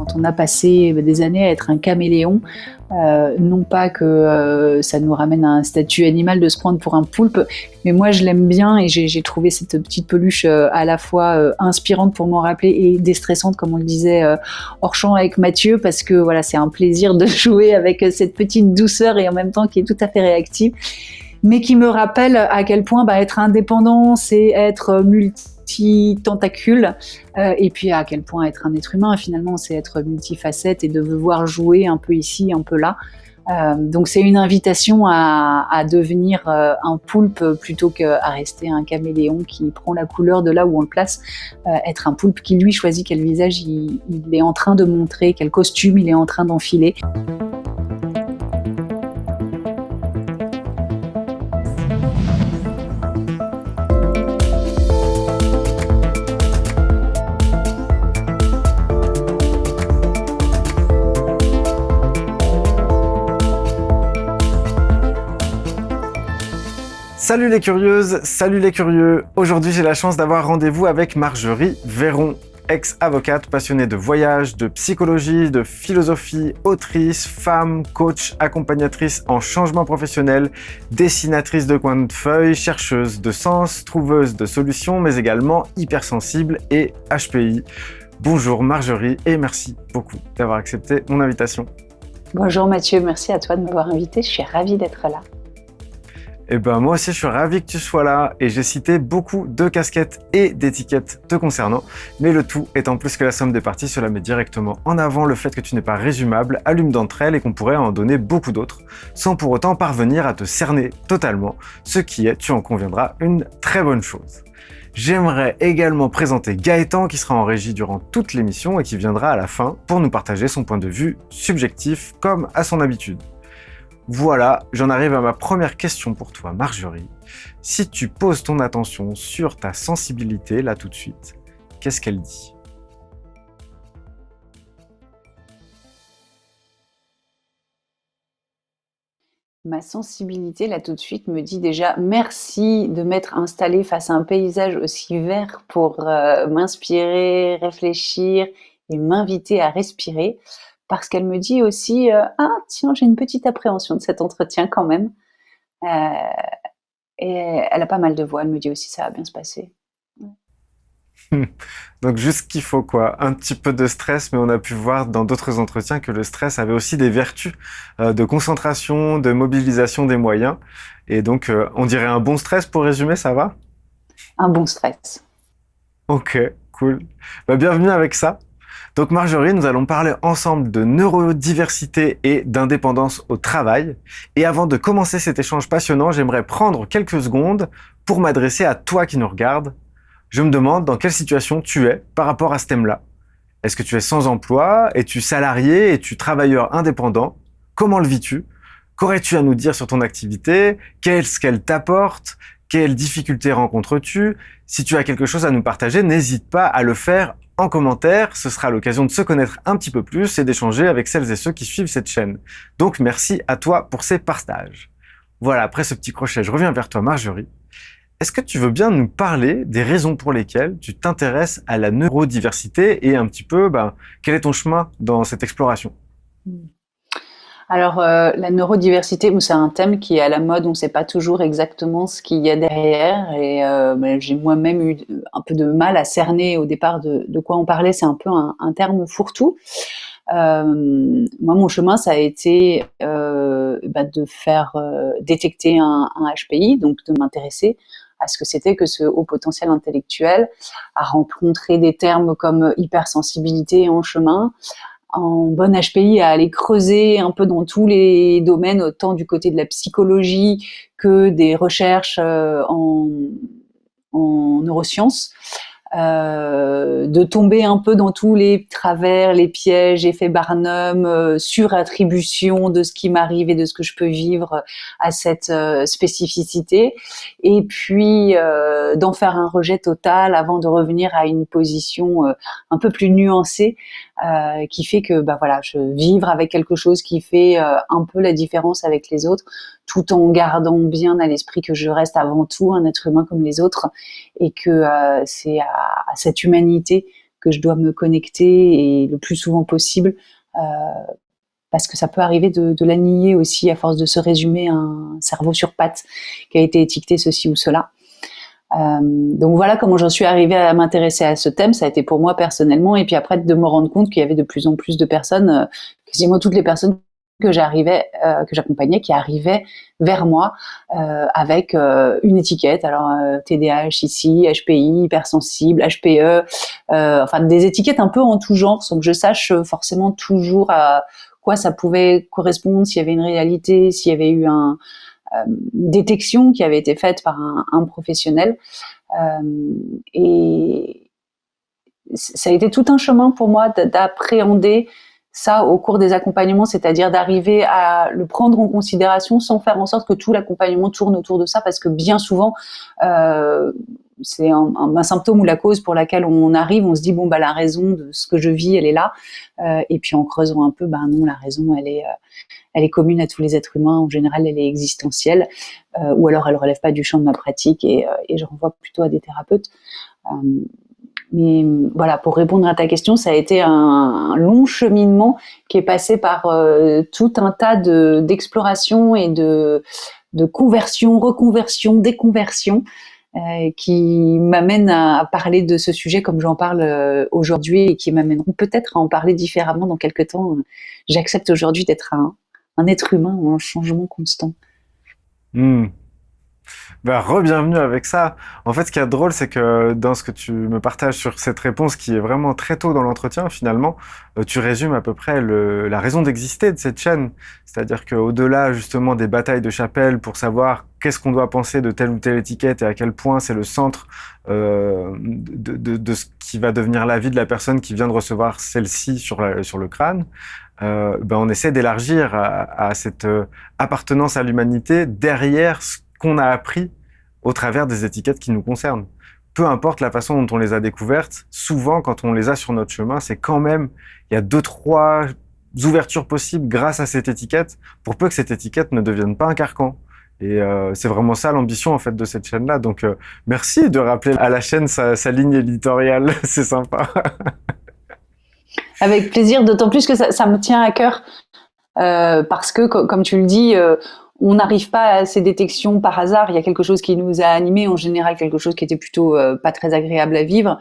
quand on a passé des années à être un caméléon, non pas que ça nous ramène à un statut animal de se prendre pour un poulpe, mais moi je l'aime bien et j'ai trouvé cette petite peluche à la fois inspirante pour m'en rappeler et déstressante, comme on le disait hors champ avec Mathieu, parce que voilà, c'est un plaisir de jouer avec cette petite douceur et en même temps qui est tout à fait réactive, mais qui me rappelle à quel point être indépendant, c'est être multi-tentacule, et puis à quel point être un être humain, finalement, c'est être multifacette et de devoir jouer un peu ici, un peu là. Donc c'est une invitation à devenir un poulpe plutôt qu'à rester un caméléon qui prend la couleur de là où on le place. Être un poulpe qui, lui, choisit quel visage il est en train de montrer, quel costume il est en train d'enfiler. Salut les curieuses, salut les curieux. Aujourd'hui, j'ai la chance d'avoir rendez-vous avec Marjorie Véron, ex-avocate passionnée de voyage, de psychologie, de philosophie, autrice, femme, coach, accompagnatrice en changement professionnel, dessinatrice de coins de feuilles, chercheuse de sens, trouveuse de solutions, mais également hypersensible et HPI. Bonjour Marjorie et merci beaucoup d'avoir accepté mon invitation. Bonjour Mathieu, merci à toi de m'avoir invité, je suis ravie d'être là. Eh ben moi aussi je suis ravi que tu sois là et j'ai cité beaucoup de casquettes et d'étiquettes te concernant, mais le tout étant plus que la somme des parties, cela met directement en avant le fait que tu n'es pas résumable à l'une d'entre elles et qu'on pourrait en donner beaucoup d'autres, sans pour autant parvenir à te cerner totalement, ce qui est, tu en conviendras, une très bonne chose. J'aimerais également présenter Gaëtan qui sera en régie durant toute l'émission et qui viendra à la fin pour nous partager son point de vue subjectif comme à son habitude. Voilà, j'en arrive à ma première question pour toi, Marjorie. Si tu poses ton attention sur ta sensibilité, là tout de suite, qu'est-ce qu'elle dit ? Ma sensibilité, là tout de suite, me dit déjà merci de m'être installée face à un paysage aussi vert pour m'inspirer, réfléchir et m'inviter à respirer. Parce qu'elle me dit aussi ah tiens, j'ai une petite appréhension de cet entretien quand même. Euh, et elle a pas mal de voix, elle me dit aussi ça va bien se passer. Donc juste ce qu'il faut quoi, un petit peu de stress, mais on a pu voir dans d'autres entretiens que le stress avait aussi des vertus de concentration, de mobilisation des moyens. Et donc on dirait un bon stress pour résumer, ça va ? Un bon stress. Ok, cool. Bienvenue avec ça. Donc Marjorie, nous allons parler ensemble de neurodiversité et d'indépendance au travail. Et avant de commencer cet échange passionnant, j'aimerais prendre quelques secondes pour m'adresser à toi qui nous regarde. Je me demande dans quelle situation tu es par rapport à ce thème-là. Est-ce que tu es sans emploi? Es-tu salarié? Es-tu travailleur indépendant? Comment le vis-tu? Qu'aurais-tu à nous dire sur ton activité? Qu'est-ce qu'elle t'apporte? Quelles difficultés rencontres-tu? Si tu as quelque chose à nous partager, n'hésite pas à le faire en commentaire. Ce sera l'occasion de se connaître un petit peu plus et d'échanger avec celles et ceux qui suivent cette chaîne. Donc merci à toi pour ces partages. Voilà, après ce petit crochet, je reviens vers toi Marjorie. Est-ce que tu veux bien nous parler des raisons pour lesquelles tu t'intéresses à la neurodiversité et un petit peu, quel est ton chemin dans cette exploration? Alors, la neurodiversité, c'est un thème qui est à la mode, on ne sait pas toujours exactement ce qu'il y a derrière et j'ai moi-même eu un peu de mal à cerner au départ de quoi on parlait, c'est un peu un terme fourre-tout. Moi, mon chemin, ça a été de faire détecter un HPI, donc de m'intéresser à ce que c'était que ce haut potentiel intellectuel, à rencontrer des termes comme hypersensibilité en chemin, en bonne HPI à aller creuser un peu dans tous les domaines, autant du côté de la psychologie que des recherches en neurosciences. De tomber un peu dans tous les travers, les pièges, effet Barnum, surattribution de ce qui m'arrive et de ce que je peux vivre à cette spécificité, et puis d'en faire un rejet total avant de revenir à une position un peu plus nuancée, qui fait que je vivre avec quelque chose qui fait un peu la différence avec les autres, tout en gardant bien à l'esprit que je reste avant tout un être humain comme les autres et que c'est à cette humanité que je dois me connecter et le plus souvent possible, parce que ça peut arriver de la nier aussi à force de se résumer un cerveau sur pattes qui a été étiqueté ceci ou cela. Donc voilà comment j'en suis arrivée à m'intéresser à ce thème. Ça a été pour moi personnellement, et puis après de me rendre compte qu'il y avait de plus en plus de personnes, quasiment toutes les personnes que j'accompagnais, qui arrivaient vers moi avec une étiquette. Alors TDAH ici, HPI, hypersensible, HPE, enfin des étiquettes un peu en tout genre, sans que je sache forcément toujours à quoi ça pouvait correspondre, s'il y avait une réalité, s'il y avait eu une détection qui avait été faite par un professionnel. Et ça a été tout un chemin pour moi d'appréhender ça au cours des accompagnements, c'est-à-dire d'arriver à le prendre en considération sans faire en sorte que tout l'accompagnement tourne autour de ça, parce que bien souvent, c'est un symptôme ou la cause pour laquelle on arrive, on se dit, bon, bah, la raison de ce que je vis, elle est là. Et puis en creusant un peu, bah non, la raison, elle est commune à tous les êtres humains. En général, elle est existentielle, ou alors elle relève pas du champ de ma pratique, et je renvoie plutôt à des thérapeutes. Mais voilà, pour répondre à ta question, ça a été un long cheminement qui est passé par tout un tas d'explorations et de conversions, reconversions, déconversions, qui m'amènent à parler de ce sujet comme j'en parle aujourd'hui, et qui m'amèneront peut-être à en parler différemment dans quelques temps. J'accepte aujourd'hui d'être un être humain en changement constant. Hmm. Bah, re-bienvenue avec ça. En fait, ce qui est drôle, c'est que dans ce que tu me partages sur cette réponse qui est vraiment très tôt dans l'entretien, finalement, tu résumes à peu près la raison d'exister de cette chaîne. C'est-à-dire qu'au-delà, justement, des batailles de chapelle pour savoir qu'est-ce qu'on doit penser de telle ou telle étiquette et à quel point c'est le centre de ce qui va devenir la vie de la personne qui vient de recevoir celle-ci sur le crâne, ben on essaie d'élargir à cette appartenance à l'humanité derrière ce qu'on a appris au travers des étiquettes qui nous concernent. Peu importe la façon dont on les a découvertes, souvent quand on les a sur notre chemin, c'est quand même, il y a 2-3 ouvertures possibles grâce à cette étiquette, pour peu que cette étiquette ne devienne pas un carcan. Et c'est vraiment ça l'ambition en fait de cette chaîne-là. Donc merci de rappeler à la chaîne sa ligne éditoriale, c'est sympa. Avec plaisir, d'autant plus que ça me tient à cœur, parce que comme tu le dis, on n'arrive pas à ces détections par hasard. Il y a quelque chose qui nous a animés, en général quelque chose qui était plutôt pas très agréable à vivre.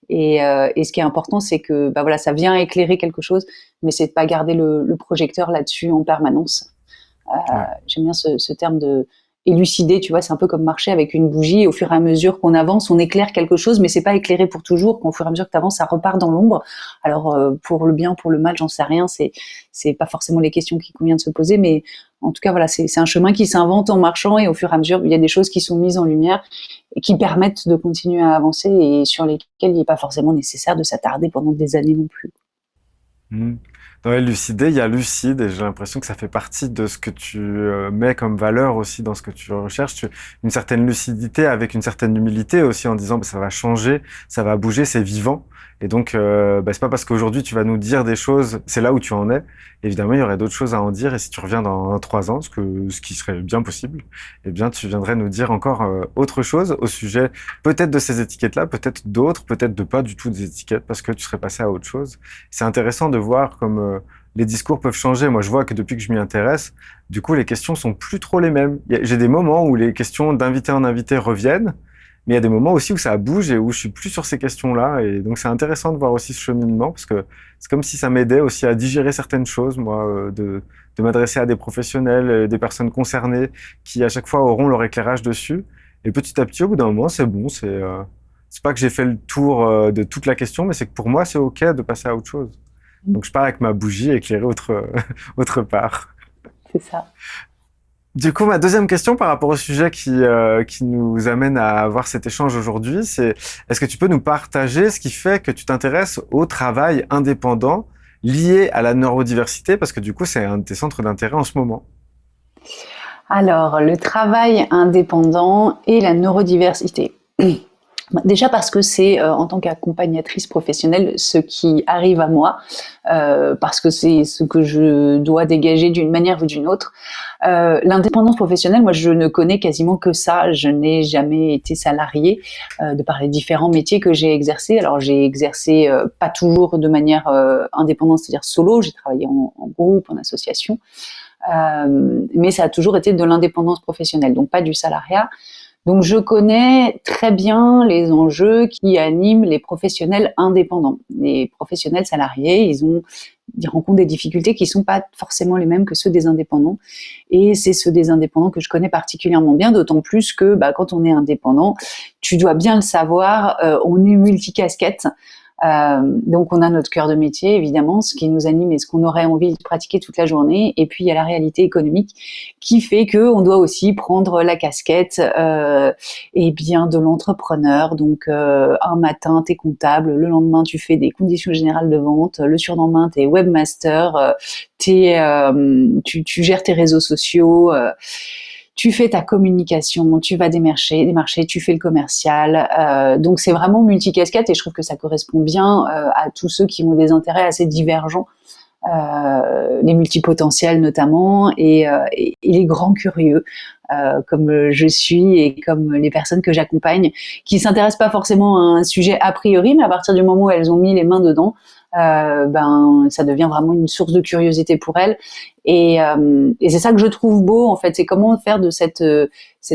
Et ce qui est important, c'est que bah voilà, ça vient éclairer quelque chose, mais c'est de pas garder le projecteur là-dessus en permanence. Ouais. J'aime bien ce terme de élucider, tu vois, c'est un peu comme marcher avec une bougie. Au fur et à mesure qu'on avance, on éclaire quelque chose, mais c'est pas éclairé pour toujours. Au fur et à mesure que tu avances, ça repart dans l'ombre. Alors pour le bien, pour le mal, j'en sais rien. C'est pas forcément les questions qu'il convient de se poser, mais en tout cas voilà, c'est un chemin qui s'invente en marchant, et au fur et à mesure, il y a des choses qui sont mises en lumière et qui permettent de continuer à avancer, et sur lesquelles il n'est pas forcément nécessaire de s'attarder pendant des années non plus. Mmh. Dans élucider, il y a lucide, et j'ai l'impression que ça fait partie de ce que tu mets comme valeur aussi dans ce que tu recherches. Une certaine lucidité avec une certaine humilité aussi, en disant bah, ça va changer, ça va bouger, c'est vivant. Et donc, bah, c'est pas parce qu'aujourd'hui tu vas nous dire des choses, c'est là où tu en es. Évidemment, il y aurait d'autres choses à en dire, et si tu reviens dans 3 ans, ce qui serait bien possible, eh bien, tu viendrais nous dire encore autre chose au sujet peut-être de ces étiquettes-là, peut-être d'autres, peut-être de pas du tout des étiquettes, parce que tu serais passé à autre chose. C'est intéressant de voir comme les discours peuvent changer. Moi, je vois que depuis que je m'y intéresse, du coup, les questions sont plus trop les mêmes. J'ai des moments où les questions d'invité en invité reviennent, mais il y a des moments aussi où ça bouge et où je suis plus sur ces questions-là. Et donc, c'est intéressant de voir aussi ce cheminement, parce que c'est comme si ça m'aidait aussi à digérer certaines choses, moi, de m'adresser à des professionnels, des personnes concernées, qui à chaque fois auront leur éclairage dessus. Et petit à petit, au bout d'un moment, c'est bon. C'est pas que j'ai fait le tour de toute la question, mais c'est que pour moi, c'est OK de passer à autre chose. Donc, je pars avec ma bougie éclairée autre part. C'est ça. Du coup, ma deuxième question par rapport au sujet qui nous amène à avoir cet échange aujourd'hui, c'est est-ce que tu peux nous partager ce qui fait que tu t'intéresses au travail indépendant lié à la neurodiversité, parce que du coup, c'est un de tes centres d'intérêt en ce moment. Alors, le travail indépendant et la neurodiversité. Déjà parce que c'est, en tant qu'accompagnatrice professionnelle, ce qui arrive à moi, parce que c'est ce que je dois dégager d'une manière ou d'une autre. L'indépendance professionnelle, moi, je ne connais quasiment que ça. Je n'ai jamais été salariée, de par les différents métiers que j'ai exercés. Alors, j'ai exercé pas toujours de manière indépendante, c'est-à-dire solo. J'ai travaillé en groupe, en association, mais ça a toujours été de l'indépendance professionnelle, donc pas du salariat. Donc, je connais très bien les enjeux qui animent les professionnels indépendants. Les professionnels salariés, ils rencontrent des difficultés qui sont pas forcément les mêmes que ceux des indépendants. Et c'est ceux des indépendants que je connais particulièrement bien, d'autant plus que, quand on est indépendant, tu dois bien le savoir, on est multicasquette. Donc on a notre cœur de métier, évidemment, ce qui nous anime et ce qu'on aurait envie de pratiquer toute la journée. Et puis il y a la réalité économique qui fait que on doit aussi prendre la casquette de l'entrepreneur. Donc un matin t'es comptable, le lendemain tu fais des conditions générales de vente, le surlendemain t'es webmaster, tu gères tes réseaux sociaux. Tu fais ta communication, tu vas démarcher, tu fais le commercial. Donc c'est vraiment multicasquette et je trouve que ça correspond bien à tous ceux qui ont des intérêts assez divergents, les multipotentiels notamment et les grands curieux. Comme je suis et comme les personnes que j'accompagne, qui s'intéressent pas forcément à un sujet a priori, mais à partir du moment où elles ont mis les mains dedans, ça devient vraiment une source de curiosité pour elles. Et c'est ça que je trouve beau, en fait, c'est comment faire de cette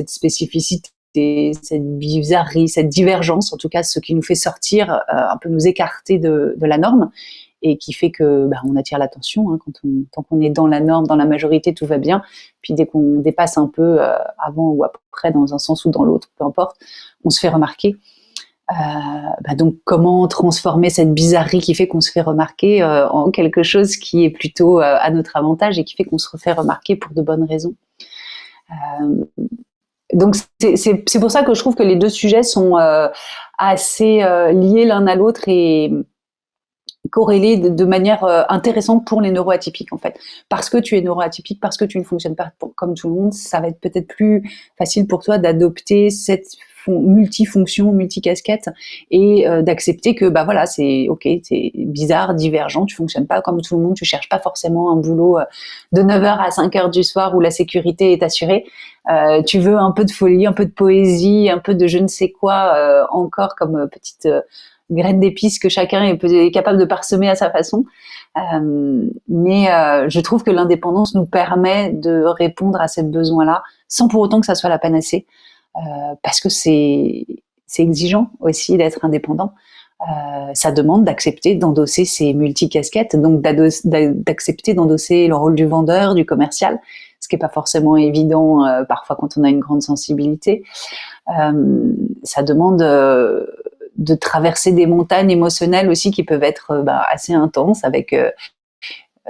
spécificité, cette bizarrerie, cette divergence, en tout cas ce qui nous fait sortir, un peu nous écarter de la norme, et qui fait que on attire l'attention. Hein, tant qu'on est dans la norme, dans la majorité, tout va bien. Puis dès qu'on dépasse un peu avant ou après, dans un sens ou dans l'autre, peu importe, on se fait remarquer. Donc comment transformer cette bizarrerie qui fait qu'on se fait remarquer en quelque chose qui est plutôt à notre avantage et qui fait qu'on se refait remarquer pour de bonnes raisons. Donc c'est pour ça que je trouve que les deux sujets sont assez liés l'un à l'autre et corrélés de manière intéressante pour les neuroatypiques, en fait. Parce que tu es neuroatypique, parce que tu ne fonctionnes pas comme tout le monde, ça va être peut-être plus facile pour toi d'adopter cette multifonction, multicasquette et d'accepter que c'est ok, c'est bizarre, divergent, tu fonctionnes pas comme tout le monde, tu cherches pas forcément un boulot de 9h à 5h du soir où la sécurité est assurée. Tu veux un peu de folie, un peu de poésie, un peu de je ne sais quoi encore comme petite graine d'épices que chacun est capable de parsemer à sa façon. Mais je trouve que l'indépendance nous permet de répondre à ces besoins-là sans pour autant que ça soit la panacée. Parce que c'est exigeant aussi d'être indépendant. Ça demande d'accepter d'endosser ces multicasquettes, donc d'accepter d'endosser le rôle du vendeur, du commercial, ce qui n'est pas forcément évident parfois quand on a une grande sensibilité. Ça demande de traverser des montagnes émotionnelles aussi qui peuvent être assez intenses, avec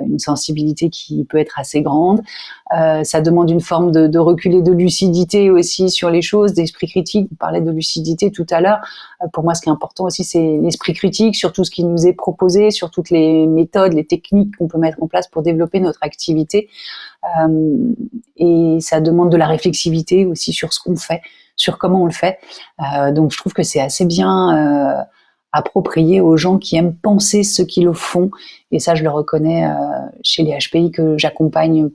une sensibilité qui peut être assez grande. Ça demande une forme de recul et de lucidité aussi sur les choses, d'esprit critique. Vous parlez de lucidité tout à l'heure. Pour moi, ce qui est important aussi, c'est l'esprit critique sur tout ce qui nous est proposé, sur toutes les méthodes, les techniques qu'on peut mettre en place pour développer notre activité. Et ça demande de la réflexivité aussi sur ce qu'on fait, sur comment on le fait. Donc, je trouve que c'est assez bien approprié aux gens qui aiment penser ce qu'ils le font. Et ça, je le reconnais chez les HPI que j'accompagne.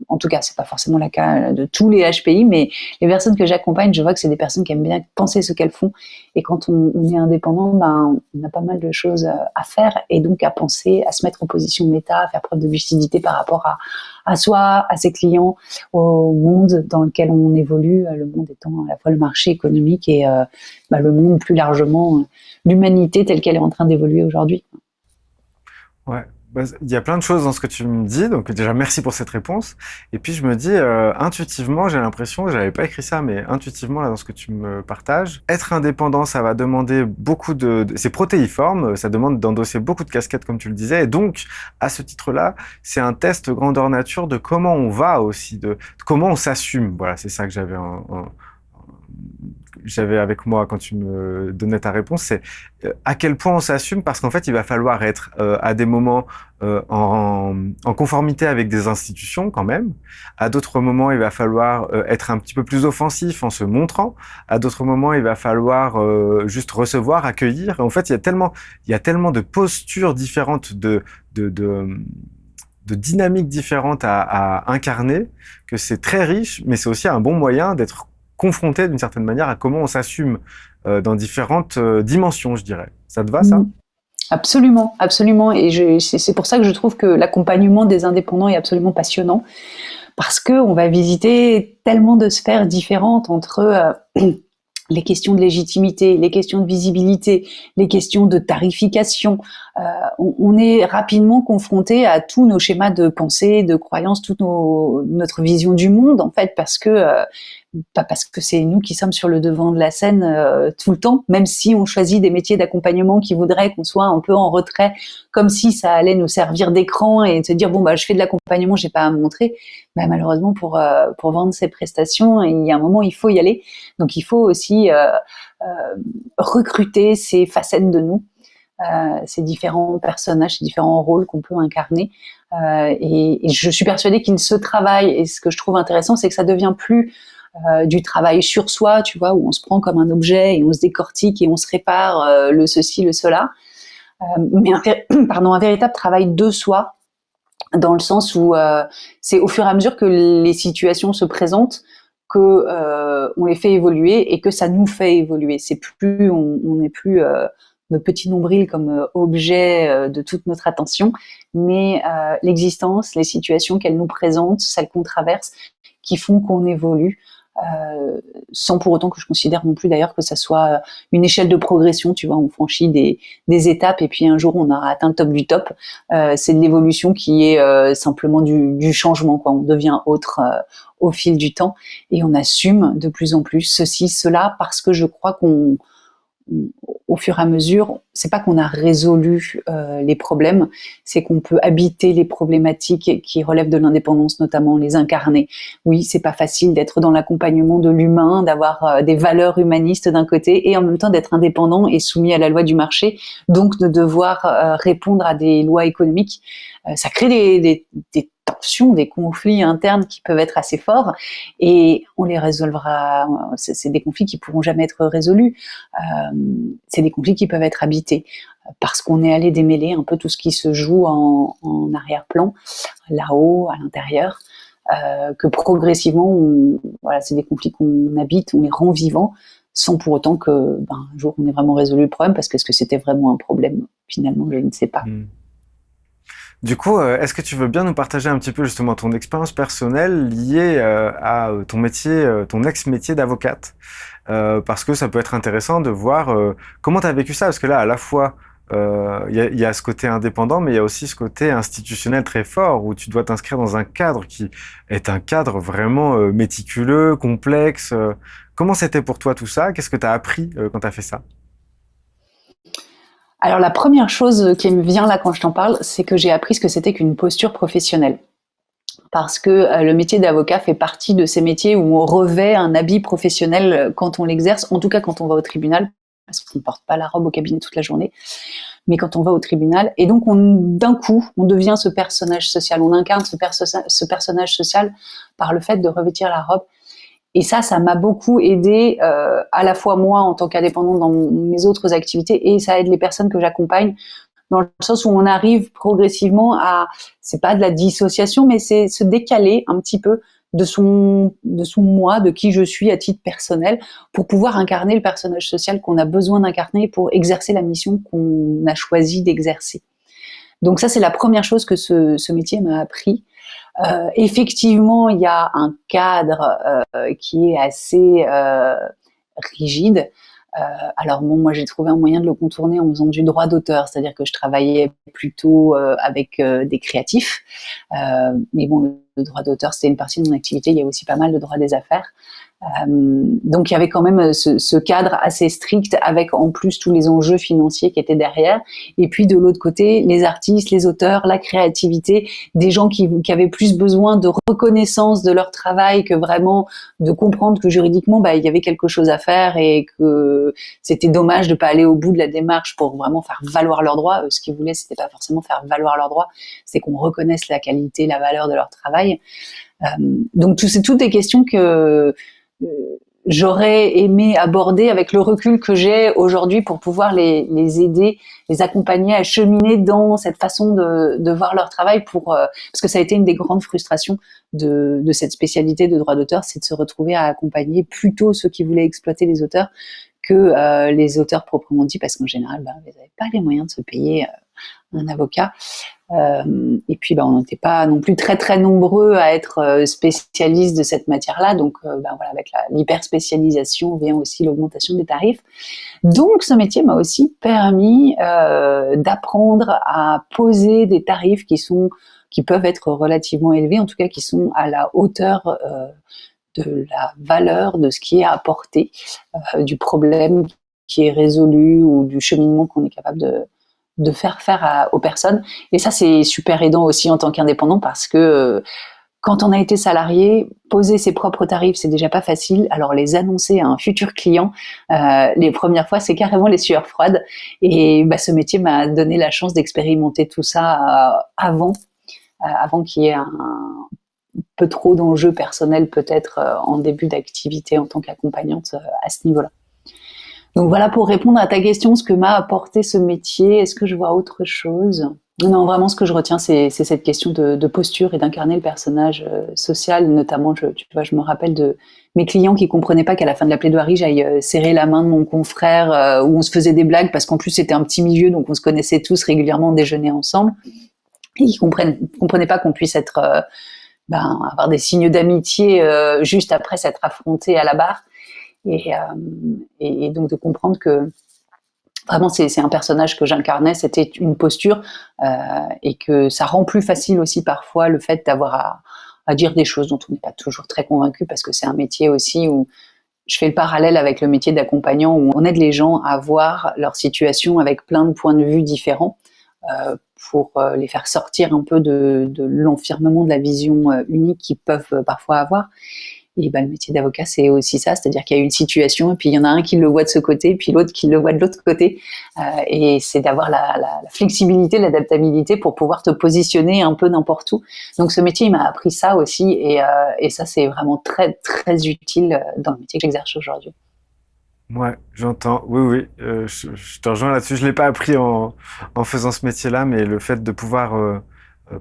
En tout cas, c'est pas forcément le cas de tous les HPI, mais les personnes que j'accompagne, je vois que c'est des personnes qui aiment bien penser ce qu'elles font. Et quand on est indépendant, on a pas mal de choses à faire et donc à penser, à se mettre en position méta, à faire preuve de lucidité par rapport à soi, à ses clients, au monde dans lequel on évolue, le monde étant à la fois le marché économique et le monde plus largement, l'humanité telle qu'elle est en train d'évoluer aujourd'hui. Ouais, il y a plein de choses dans ce que tu me dis, donc déjà merci pour cette réponse. Et puis je me dis, intuitivement, j'ai l'impression, j'avais pas écrit ça, mais intuitivement là dans ce que tu me partages, être indépendant, ça va demander beaucoup c'est protéiforme, ça demande d'endosser beaucoup de casquettes comme tu le disais, et donc à ce titre-là, c'est un test grandeur nature de comment on va aussi, de comment on s'assume. Voilà, c'est ça que j'avais j'avais avec moi quand tu me donnais ta réponse, c'est à quel point on s'assume, parce qu'en fait, il va falloir être à des moments en conformité avec des institutions quand même. À d'autres moments, il va falloir être un petit peu plus offensif en se montrant. À d'autres moments, il va falloir juste recevoir, accueillir. En fait, il y a tellement de postures différentes, de, de, de dynamiques différentes à incarner, que c'est très riche, mais c'est aussi un bon moyen d'être confronté d'une certaine manière à comment on s'assume dans différentes dimensions, je dirais. Ça te va, ça? Mm. Absolument, absolument. Et c'est pour ça que je trouve que l'accompagnement des indépendants est absolument passionnant, parce que on va visiter tellement de sphères différentes entre les questions de légitimité, les questions de visibilité, les questions de tarification. On est rapidement confronté à tous nos schémas de pensée, de croyances, notre vision du monde, en fait, pas parce que c'est nous qui sommes sur le devant de la scène tout le temps, même si on choisit des métiers d'accompagnement qui voudraient qu'on soit un peu en retrait, comme si ça allait nous servir d'écran et de se dire bon bah je fais de l'accompagnement, j'ai pas à montrer. Bah, malheureusement pour vendre ces prestations, il y a un moment il faut y aller. Donc il faut aussi recruter ces facettes de nous, ces différents personnages, ces différents rôles qu'on peut incarner. Et je suis persuadée qu'il se travaille. Et ce que je trouve intéressant, c'est que ça devient plus du travail sur soi, tu vois, où on se prend comme un objet et on se décortique et on se répare le ceci, le cela, mais un véritable travail de soi, dans le sens où c'est au fur et à mesure que les situations se présentent que on les fait évoluer et que ça nous fait évoluer. C'est plus, on n'est plus notre petit nombril comme objet de toute notre attention, mais l'existence, les situations qu'elles nous présentent, celles qu'on traverse, qui font qu'on évolue. Sans pour autant que je considère non plus d'ailleurs que ça soit une échelle de progression, tu vois, on franchit des étapes et puis un jour on aura atteint le top du top. C'est de l'évolution qui est simplement du changement, quoi. On devient autre au fil du temps et on assume de plus en plus ceci, cela, parce que je crois au fur et à mesure, c'est pas qu'on a résolu les problèmes, c'est qu'on peut habiter les problématiques qui relèvent de l'indépendance, notamment les incarner. Oui, c'est pas facile d'être dans l'accompagnement de l'humain, d'avoir des valeurs humanistes d'un côté et en même temps d'être indépendant et soumis à la loi du marché, donc de devoir répondre à des lois économiques. Ça crée des tensions, des conflits internes qui peuvent être assez forts et on les résolvera. C'est des conflits qui pourront jamais être résolus. C'est des conflits qui peuvent être habités parce qu'on est allé démêler un peu tout ce qui se joue en arrière-plan, là-haut, à l'intérieur, que progressivement, voilà, c'est des conflits qu'on habite, on les rend vivants, sans pour autant que, un jour, on ait vraiment résolu le problème, parce qu'est-ce que c'était vraiment un problème? Finalement, je ne sais pas. Du coup, est-ce que tu veux bien nous partager un petit peu justement ton expérience personnelle liée à ton métier, ton ex-métier d'avocate? Parce que ça peut être intéressant de voir comment tu as vécu ça, parce que là, à la fois, il y a ce côté indépendant, mais il y a aussi ce côté institutionnel très fort, où tu dois t'inscrire dans un cadre qui est un cadre vraiment méticuleux, complexe. Comment c'était pour toi tout ça? Qu'est-ce que tu as appris quand tu as fait ça? Alors, la première chose qui me vient là quand je t'en parle, c'est que j'ai appris ce que c'était qu'une posture professionnelle. Parce que le métier d'avocat fait partie de ces métiers où on revêt un habit professionnel quand on l'exerce, en tout cas quand on va au tribunal, parce qu'on ne porte pas la robe au cabinet toute la journée, mais quand on va au tribunal. Et donc, d'un coup, on devient ce personnage social, on incarne ce personnage social par le fait de revêtir la robe. Et ça m'a beaucoup aidé, à la fois moi en tant qu'indépendante dans mes autres activités, et ça aide les personnes que j'accompagne, dans le sens où on arrive progressivement à, c'est pas de la dissociation, mais c'est se décaler un petit peu de son moi, de qui je suis à titre personnel, pour pouvoir incarner le personnage social qu'on a besoin d'incarner pour exercer la mission qu'on a choisi d'exercer. Donc ça, c'est la première chose que ce métier m'a appris. Effectivement, il y a un cadre qui est assez rigide. Alors bon, moi j'ai trouvé un moyen de le contourner en faisant du droit d'auteur, c'est-à-dire que je travaillais plutôt avec des créatifs. Mais bon, le droit d'auteur, c'était une partie de mon activité. Il y a aussi pas mal de droit des affaires. Donc il y avait quand même ce cadre assez strict avec en plus tous les enjeux financiers qui étaient derrière. Et puis de l'autre côté, les artistes, les auteurs, la créativité, des gens qui avaient plus besoin de reconnaissance de leur travail que vraiment de comprendre que juridiquement, il y avait quelque chose à faire et que c'était dommage de pas aller au bout de la démarche pour vraiment faire valoir leurs droits. Ce qu'ils voulaient, c'était pas forcément faire valoir leurs droits, c'est qu'on reconnaisse la qualité, la valeur de leur travail. Donc c'est toutes des questions que j'aurais aimé aborder avec le recul que j'ai aujourd'hui pour pouvoir les aider, les accompagner à cheminer dans cette façon de voir leur travail parce que ça a été une des grandes frustrations de cette spécialité de droit d'auteur, c'est de se retrouver à accompagner plutôt ceux qui voulaient exploiter les auteurs que les auteurs proprement dit, parce qu'en général, ils n'avaient pas les moyens de se payer un avocat. Et puis on n'était pas non plus très très nombreux à être spécialistes de cette matière-là, donc voilà, avec l'hyper spécialisation vient aussi l'augmentation des tarifs. Donc ce métier m'a aussi permis d'apprendre à poser des tarifs qui peuvent être relativement élevés, en tout cas qui sont à la hauteur de la valeur de ce qui est apporté, du problème qui est résolu ou du cheminement qu'on est capable de faire aux personnes. Et ça, c'est super aidant aussi en tant qu'indépendant parce que quand on a été salarié, poser ses propres tarifs, c'est déjà pas facile. Alors les annoncer à un futur client, les premières fois, c'est carrément les sueurs froides. Et ce métier m'a donné la chance d'expérimenter tout ça avant qu'il y ait un peu trop d'enjeux personnels peut-être en début d'activité en tant qu'accompagnante à ce niveau-là. Donc voilà pour répondre à ta question, ce que m'a apporté ce métier. Est-ce que je vois autre chose ? Non, vraiment, ce que je retiens, c'est cette question de posture et d'incarner le personnage social. Notamment, je me rappelle de mes clients qui comprenaient pas qu'à la fin de la plaidoirie, j'aille serrer la main de mon confrère où on se faisait des blagues parce qu'en plus, c'était un petit milieu, donc on se connaissait tous régulièrement, déjeuner ensemble. Et ils comprenaient pas qu'on puisse être, avoir des signes d'amitié juste après s'être affrontés à la barre. Et donc de comprendre que vraiment c'est un personnage que j'incarnais, c'était une posture et que ça rend plus facile aussi parfois le fait d'avoir à dire des choses dont on n'est pas toujours très convaincu, parce que c'est un métier aussi où je fais le parallèle avec le métier d'accompagnant où on aide les gens à voir leur situation avec plein de points de vue différents pour les faire sortir un peu de l'enfermement de la vision unique qu'ils peuvent parfois avoir. Et le métier d'avocat, c'est aussi ça, c'est-à-dire qu'il y a une situation et puis il y en a un qui le voit de ce côté, puis l'autre qui le voit de l'autre côté. Et c'est d'avoir la flexibilité, l'adaptabilité pour pouvoir te positionner un peu n'importe où. Donc ce métier, il m'a appris ça aussi et ça, c'est vraiment très, très utile dans le métier que j'exerce aujourd'hui. Ouais, j'entends. Oui, oui, je te rejoins là-dessus. Je l'ai pas appris en faisant ce métier-là, mais le fait de pouvoir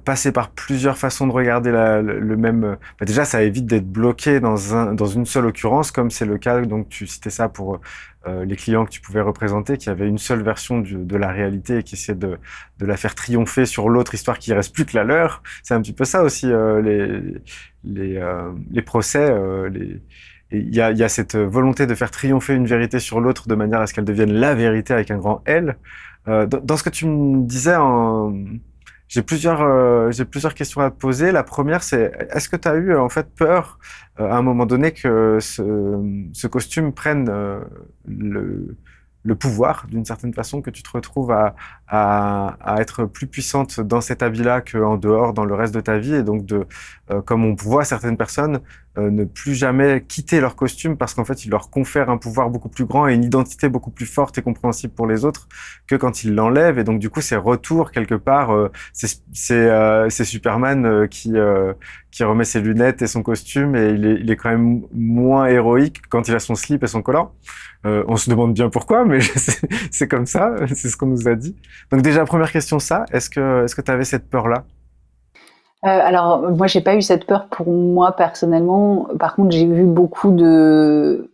passer par plusieurs façons de regarder le même. Déjà, ça évite d'être bloqué dans une seule occurrence, comme c'est le cas. Donc, tu citais ça pour les clients que tu pouvais représenter, qui avaient une seule version de la réalité et qui essaient de la faire triompher sur l'autre, histoire qu'il reste plus que la leur. C'est un petit peu ça aussi les procès. Il y a cette volonté de faire triompher une vérité sur l'autre de manière à ce qu'elle devienne la vérité avec un grand L. Dans ce que tu me disais, j'ai plusieurs questions à te poser. La première, c'est est-ce que tu as eu en fait peur à un moment donné que ce costume prenne le pouvoir d'une certaine façon, que tu te retrouves à être plus puissante dans cet habit-là qu'en dehors, dans le reste de ta vie, et donc comme on voit certaines personnes ne plus jamais quitter leur costume parce qu'en fait il leur confère un pouvoir beaucoup plus grand et une identité beaucoup plus forte et compréhensible pour les autres que quand ils l'enlèvent, et donc du coup c'est retour quelque part, c'est Superman qui remet ses lunettes et son costume, et il est quand même moins héroïque quand il a son slip et son collant. On se demande bien pourquoi, mais c'est comme ça, c'est ce qu'on nous a dit. Donc déjà, première question, ça, est-ce que tu avais cette peur-là ? Alors, moi, j'ai pas eu cette peur pour moi personnellement. Par contre, j'ai vu beaucoup de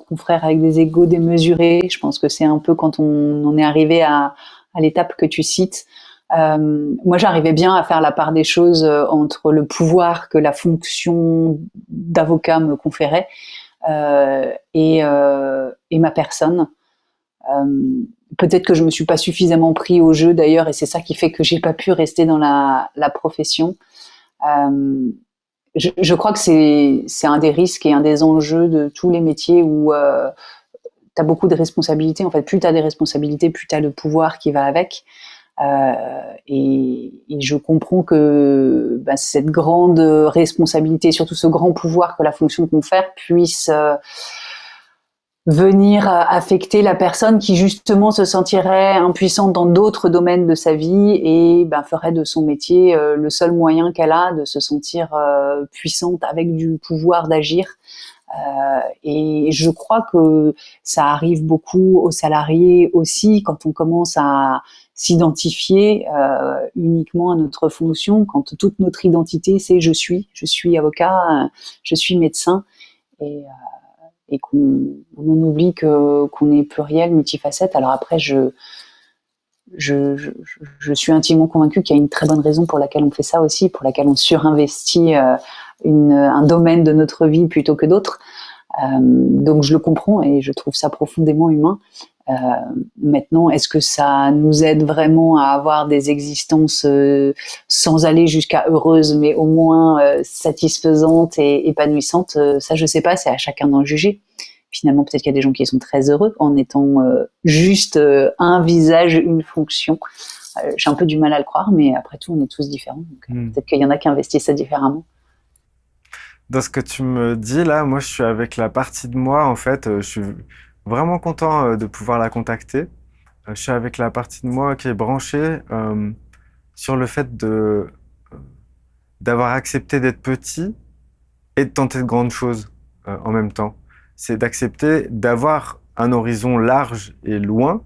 confrères avec des égos démesurés. Je pense que c'est un peu quand on en est arrivé à l'étape que tu cites. Moi, j'arrivais bien à faire la part des choses entre le pouvoir que la fonction d'avocat me conférait et ma personne. Peut-être que je me suis pas suffisamment pris au jeu d'ailleurs, et c'est ça qui fait que j'ai pas pu rester dans la profession. je crois que c'est un des risques et un des enjeux de tous les métiers où tu as beaucoup de responsabilités. En fait, plus tu as des responsabilités, plus tu as le pouvoir qui va avec. Et je comprends que cette grande responsabilité, surtout ce grand pouvoir que la fonction confère, puisse venir affecter la personne qui justement se sentirait impuissante dans d'autres domaines de sa vie et ferait de son métier le seul moyen qu'elle a de se sentir puissante avec du pouvoir d'agir. Et je crois que ça arrive beaucoup aux salariés aussi quand on commence à s'identifier uniquement à notre fonction, quand toute notre identité c'est je suis avocat, je suis médecin, et qu'on en oublie qu'on est pluriel, multifacette. Alors après, je suis intimement convaincue qu'il y a une très bonne raison pour laquelle on fait ça aussi, pour laquelle on surinvestit un domaine de notre vie plutôt que d'autres. Donc je le comprends et je trouve ça profondément humain. Maintenant, est-ce que ça nous aide vraiment à avoir des existences sans aller jusqu'à heureuses, mais au moins satisfaisantes et épanouissantes? Ça, je sais pas, c'est à chacun d'en juger. Finalement, peut-être qu'il y a des gens qui sont très heureux en étant juste un visage, une fonction. J'ai un peu du mal à le croire, mais après tout, on est tous différents. Donc, peut-être qu'il y en a qui investissent ça différemment. Dans ce que tu me dis là, moi je suis avec la partie de moi, en fait, je suis vraiment content de pouvoir la contacter. Je suis avec la partie de moi qui est branchée sur le fait d'avoir accepté d'être petit et de tenter de grandes choses en même temps. C'est d'accepter d'avoir un horizon large et loin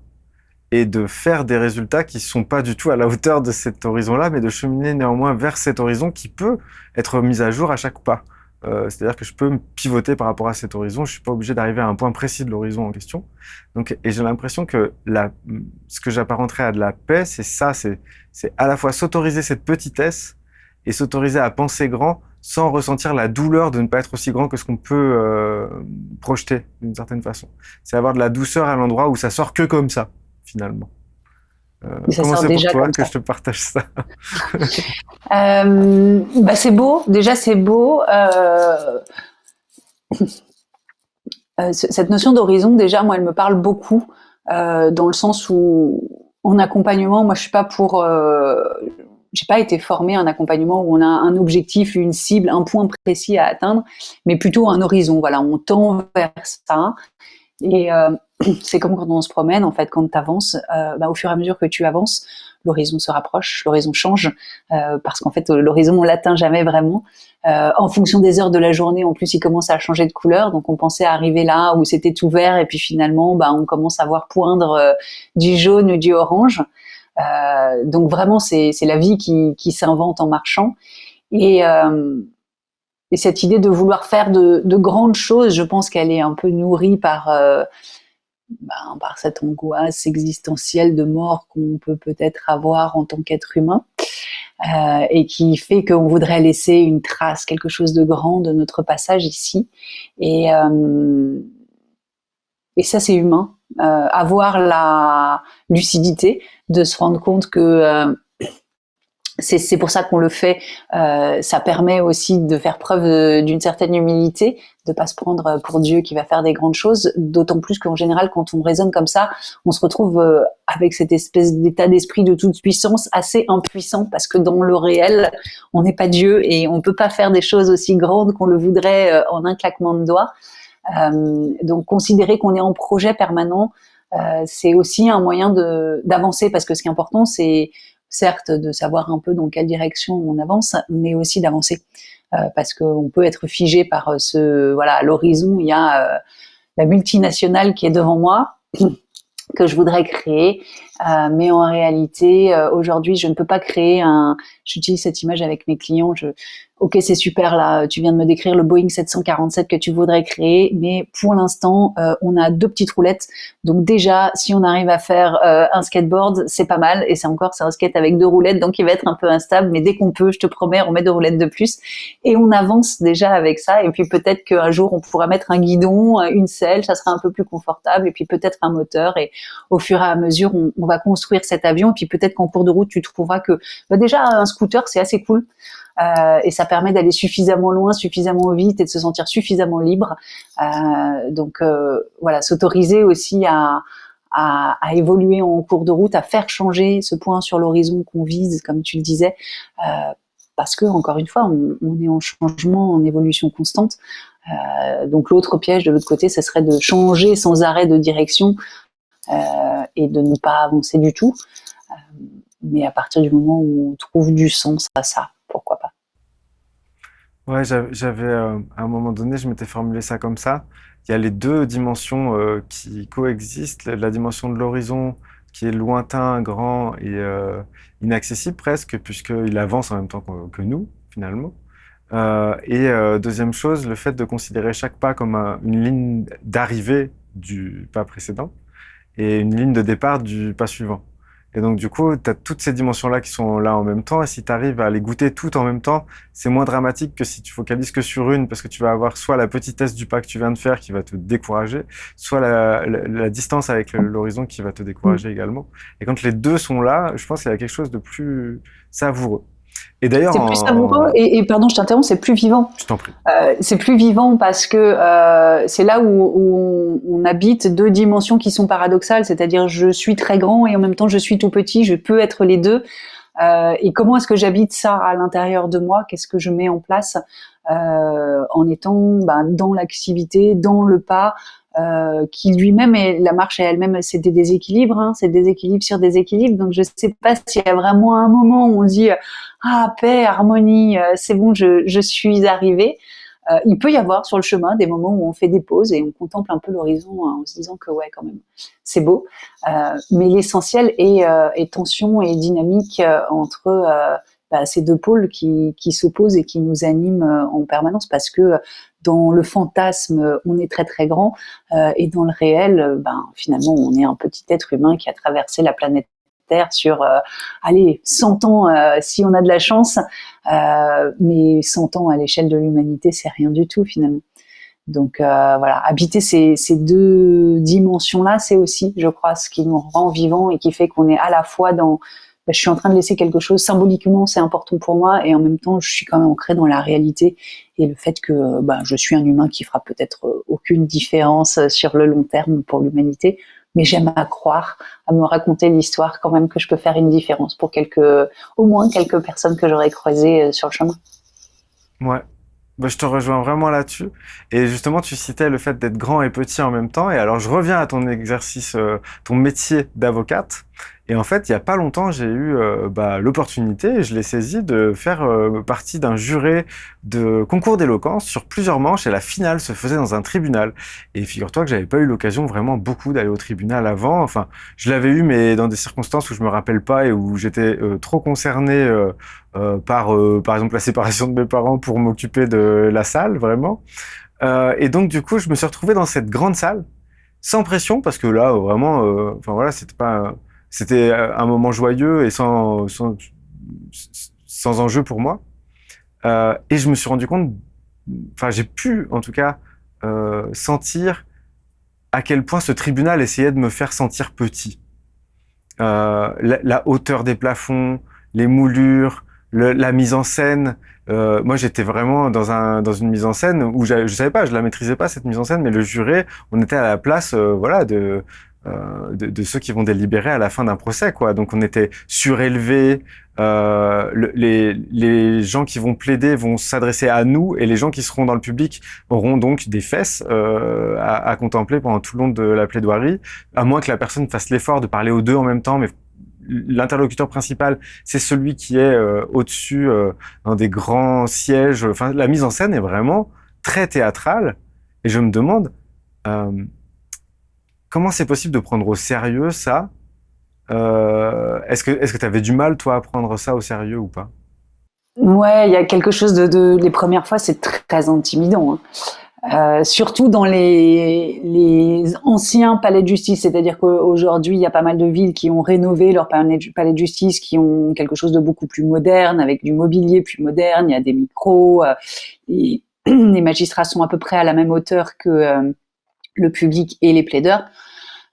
et de faire des résultats qui sont pas du tout à la hauteur de cet horizon-là, mais de cheminer néanmoins vers cet horizon qui peut être mis à jour à chaque pas. C'est-à-dire que je peux me pivoter par rapport à cet horizon, je suis pas obligé d'arriver à un point précis de l'horizon en question. Donc, et j'ai l'impression que ce que j'apparenterais à de la paix, c'est ça, c'est à la fois s'autoriser cette petitesse et s'autoriser à penser grand sans ressentir la douleur de ne pas être aussi grand que ce qu'on peut projeter d'une certaine façon. C'est avoir de la douceur à l'endroit où ça sort que comme ça, finalement. Comment c'est pour toi que je te partage ça? C'est beau. Déjà, c'est beau. Cette notion d'horizon, déjà, moi, elle me parle beaucoup dans le sens où, en accompagnement, moi, je suis pas pour. J'ai pas été formée à un accompagnement où on a un objectif, une cible, un point précis à atteindre, mais plutôt un horizon. Voilà, on tend vers ça. Et c'est comme quand on se promène, en fait, quand tu avances, au fur et à mesure que tu avances, l'horizon se rapproche, l'horizon change, parce qu'en fait, l'horizon, on l'atteint jamais vraiment. En fonction des heures de la journée, en plus, il commence à changer de couleur. Donc, on pensait arriver là où c'était tout vert, et puis finalement, on commence à voir poindre du jaune ou du orange. Donc, vraiment, c'est la vie qui s'invente en marchant. Et cette idée de vouloir faire de grandes choses, je pense qu'elle est un peu nourrie par cette angoisse existentielle de mort qu'on peut peut-être avoir en tant qu'être humain, et qui fait qu'on voudrait laisser une trace, quelque chose de grand de notre passage ici. Et ça, c'est humain. Avoir la lucidité de se rendre compte que c'est pour ça qu'on le fait. Ça permet aussi de faire preuve d'une certaine humilité, de pas se prendre pour Dieu qui va faire des grandes choses. D'autant plus qu'en général, quand on raisonne comme ça, on se retrouve avec cette espèce d'état d'esprit de toute puissance assez impuissant, parce que dans le réel, on n'est pas Dieu et on peut pas faire des choses aussi grandes qu'on le voudrait en un claquement de doigts. Donc, considérer qu'on est en projet permanent, c'est aussi un moyen d'avancer, parce que ce qui est important, c'est certes de savoir un peu dans quelle direction on avance, mais aussi d'avancer, parce qu'on peut être figé par à l'horizon, il y a la multinationale qui est devant moi, que je voudrais créer, mais en réalité, aujourd'hui, je ne peux pas créer j'utilise cette image avec mes clients, ok, c'est super, là, tu viens de me décrire le Boeing 747 que tu voudrais créer, mais pour l'instant, on a 2 petites roulettes. Donc déjà, si on arrive à faire un skateboard, c'est pas mal. Et c'est un skate avec 2 roulettes, donc il va être un peu instable. Mais dès qu'on peut, je te promets, on met 2 roulettes de plus. Et on avance déjà avec ça. Et puis peut-être qu'un jour, on pourra mettre un guidon, une selle, ça sera un peu plus confortable. Et puis peut-être un moteur. Et au fur et à mesure, on va construire cet avion. Et puis peut-être qu'en cours de route, tu trouveras que déjà un scooter, c'est assez cool. Et ça permet d'aller suffisamment loin, suffisamment vite et de se sentir suffisamment libre. Donc voilà, s'autoriser aussi à évoluer en cours de route, à faire changer ce point sur l'horizon qu'on vise, comme tu le disais, parce que encore une fois, on est en changement, en évolution constante. Donc l'autre piège de l'autre côté, ce serait de changer sans arrêt de direction et de ne pas avancer du tout. Mais à partir du moment où on trouve du sens à ça, pourquoi pas. Ouais, j'avais à un moment donné, je m'étais formulé ça comme ça. Il y a les deux dimensions qui coexistent, la dimension de l'horizon qui est lointain, grand et inaccessible presque, puisqu'il avance en même temps que nous, finalement. Deuxième chose, le fait de considérer chaque pas comme une ligne d'arrivée du pas précédent et une ligne de départ du pas suivant. Et donc, du coup, tu as toutes ces dimensions-là qui sont là en même temps. Et si tu arrives à les goûter toutes en même temps, c'est moins dramatique que si tu focalises que sur une, parce que tu vas avoir soit la petitesse du pas que tu viens de faire qui va te décourager, soit la distance avec l'horizon qui va te décourager également. Et quand les deux sont là, je pense qu'il y a quelque chose de plus savoureux. Et d'ailleurs, C'est plus savoureux et pardon, je t'interromps, c'est plus vivant. Je t'en prie. C'est plus vivant parce que c'est là où on habite deux dimensions qui sont paradoxales, c'est-à-dire je suis très grand et en même temps je suis tout petit, je peux être les deux. Et comment est-ce que j'habite ça à l'intérieur de moi? Qu'est-ce que je mets en place en étant dans l'activité, dans le pas, qui lui-même est la marche elle-même, c'est des déséquilibres, hein, c'est déséquilibre sur déséquilibre. Donc je sais pas s'il y a vraiment un moment où on dit paix, harmonie, c'est bon, je suis arrivée. Il peut y avoir sur le chemin des moments où on fait des pauses et on contemple un peu l'horizon en se disant que ouais, quand même, c'est beau. Mais l'essentiel est tension et dynamique entre ces deux pôles qui s'opposent et qui nous animent en permanence, parce que dans le fantasme, on est très très grand et dans le réel, finalement, on est un petit être humain qui a traversé la planète Terre sur, 100 ans si on a de la chance, mais 100 ans à l'échelle de l'humanité, c'est rien du tout finalement. Donc voilà, habiter ces deux dimensions-là, c'est aussi, je crois, ce qui nous rend vivants et qui fait qu'on est à la fois dans je suis en train de laisser quelque chose, symboliquement c'est important pour moi, et en même temps je suis quand même ancrée dans la réalité et le fait que je suis un humain qui fera peut-être aucune différence sur le long terme pour l'humanité, mais j'aime à croire, à me raconter l'histoire quand même que je peux faire une différence pour au moins quelques personnes que j'aurais croisées sur le chemin. Ouais. Je te rejoins vraiment là-dessus. Et justement, tu citais le fait d'être grand et petit en même temps. Et alors, je reviens à ton exercice, ton métier d'avocate. Et en fait, il y a pas longtemps, j'ai eu l'opportunité, et je l'ai saisi, de faire partie d'un juré de concours d'éloquence sur plusieurs manches. Et la finale se faisait dans un tribunal. Et figure-toi que j'avais pas eu l'occasion vraiment beaucoup d'aller au tribunal avant. Enfin, je l'avais eu, mais dans des circonstances où je me rappelle pas et où j'étais trop concerné par exemple, la séparation de mes parents pour m'occuper de la salle, vraiment. Et donc, du coup, je me suis retrouvé dans cette grande salle, sans pression, parce que là, vraiment, c'était un moment joyeux et sans enjeu pour moi. Et je me suis rendu compte, j'ai pu, en tout cas, sentir à quel point ce tribunal essayait de me faire sentir petit. La hauteur des plafonds, les moulures, la mise en scène. Moi, j'étais vraiment dans une mise en scène où je savais pas, je la maîtrisais pas cette mise en scène, mais le juré, on était à la place, de ceux qui vont délibérer à la fin d'un procès, quoi. Donc, on était surélevé. Les gens qui vont plaider vont s'adresser à nous, et les gens qui seront dans le public auront donc des fesses à contempler pendant tout le long de la plaidoirie, à moins que la personne fasse l'effort de parler aux deux en même temps, mais l'interlocuteur principal, c'est celui qui est au-dessus dans des grands sièges. Enfin, la mise en scène est vraiment très théâtrale, et je me demande comment c'est possible de prendre au sérieux ça. Est-ce que tu avais du mal, toi, à prendre ça au sérieux ou pas? Ouais, il y a quelque chose les premières fois, c'est très intimidant, hein. Surtout dans les anciens palais de justice, c'est-à-dire qu'aujourd'hui il y a pas mal de villes qui ont rénové leur palais de justice, qui ont quelque chose de beaucoup plus moderne, avec du mobilier plus moderne, il y a des micros, et les magistrats sont à peu près à la même hauteur que le public et les plaideurs.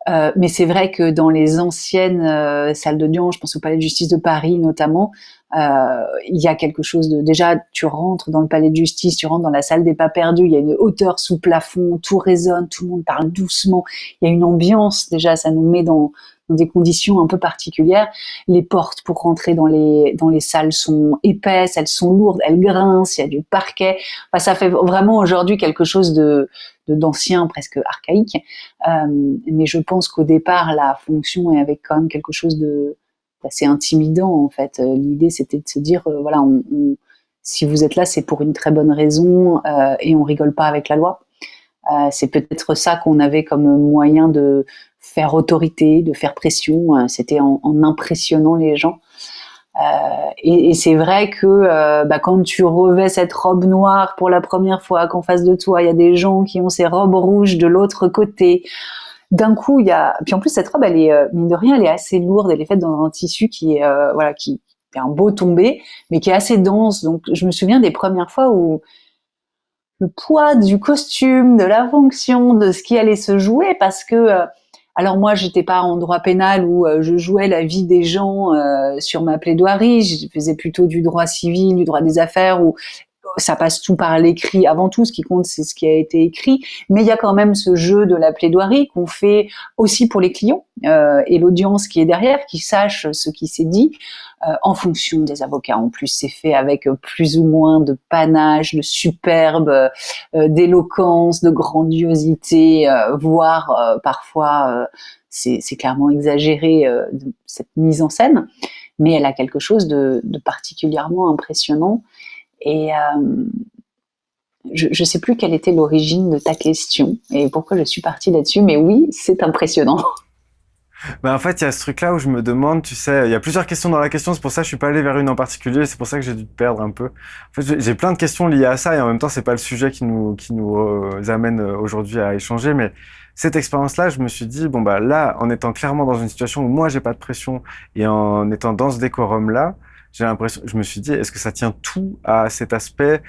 Mais c'est vrai que dans les anciennes salles d'audience, je pense au Palais de Justice de Paris notamment, il y a quelque chose de... Déjà, tu rentres dans le Palais de Justice, tu rentres dans la salle des pas perdus, il y a une hauteur sous plafond, tout résonne, tout le monde parle doucement, il y a une ambiance, déjà, ça nous met dans des conditions un peu particulières. Les portes pour rentrer dans les salles sont épaisses, elles sont lourdes, elles grincent, il y a du parquet. Enfin, ça fait vraiment aujourd'hui quelque chose d'ancien, presque archaïque. Mais je pense qu'au départ, la fonction est avec quand même quelque chose d'assez intimidant, en fait. L'idée, c'était de se dire, voilà, si vous êtes là, c'est pour une très bonne raison, et on rigole pas avec la loi. C'est peut-être ça qu'on avait comme moyen de faire autorité, de faire pression. C'était en impressionnant les gens. Et c'est vrai que quand tu revêts cette robe noire pour la première fois, qu'en face de toi, il y a des gens qui ont ces robes rouges de l'autre côté, d'un coup, il y a... Puis en plus, cette robe, elle est, mine de rien, elle est assez lourde. Elle est faite dans un tissu qui est, qui est un beau tombé, mais qui est assez dense. Donc, je me souviens des premières fois où le poids du costume, de la fonction, de ce qui allait se jouer, parce que alors moi j'étais pas en droit pénal où je jouais la vie des gens sur ma plaidoirie, je faisais plutôt du droit civil, du droit des affaires où ça passe tout par l'écrit avant tout, ce qui compte c'est ce qui a été écrit, mais il y a quand même ce jeu de la plaidoirie qu'on fait aussi pour les clients et l'audience qui est derrière, qui sache ce qui s'est dit en fonction des avocats. En plus, c'est fait avec plus ou moins de panache, de superbe, d'éloquence, de grandiosité, voire parfois c'est clairement exagéré cette mise en scène, mais elle a quelque chose de particulièrement impressionnant. Et je ne sais plus quelle était l'origine de ta question et pourquoi je suis partie là-dessus, mais oui, c'est impressionnant. En fait, il y a ce truc-là où je me demande, tu sais, il y a plusieurs questions dans la question, c'est pour ça que je suis pas allé vers une en particulier, c'est pour ça que j'ai dû te perdre un peu. En fait, j'ai plein de questions liées à ça et en même temps, c'est pas le sujet qui nous amène aujourd'hui à échanger, mais cette expérience-là, je me suis dit, bon bah là, en étant clairement dans une situation où moi j'ai pas de pression et en étant dans ce décorum-là, j'ai l'impression, je me suis dit, est-ce que ça tient tout à cet aspect,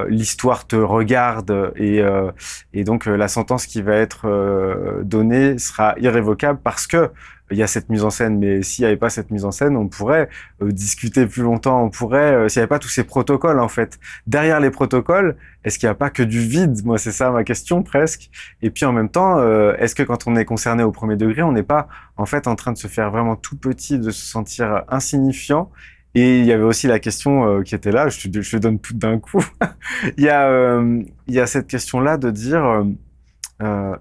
l'histoire te regarde et donc la sentence qui va être donnée sera irrévocable parce que il y a cette mise en scène. Mais s'il n'y avait pas cette mise en scène, on pourrait discuter plus longtemps, on pourrait, s'il n'y avait pas tous ces protocoles en fait. Derrière les protocoles, est-ce qu'il n'y a pas que du vide? Moi, c'est ça ma question presque. Et puis en même temps, est-ce que quand on est concerné au premier degré, on n'est pas en fait en train de se faire vraiment tout petit, de se sentir insignifiant? Et il y avait aussi la question qui était là, je te donne tout d'un coup. Il y a cette question-là de dire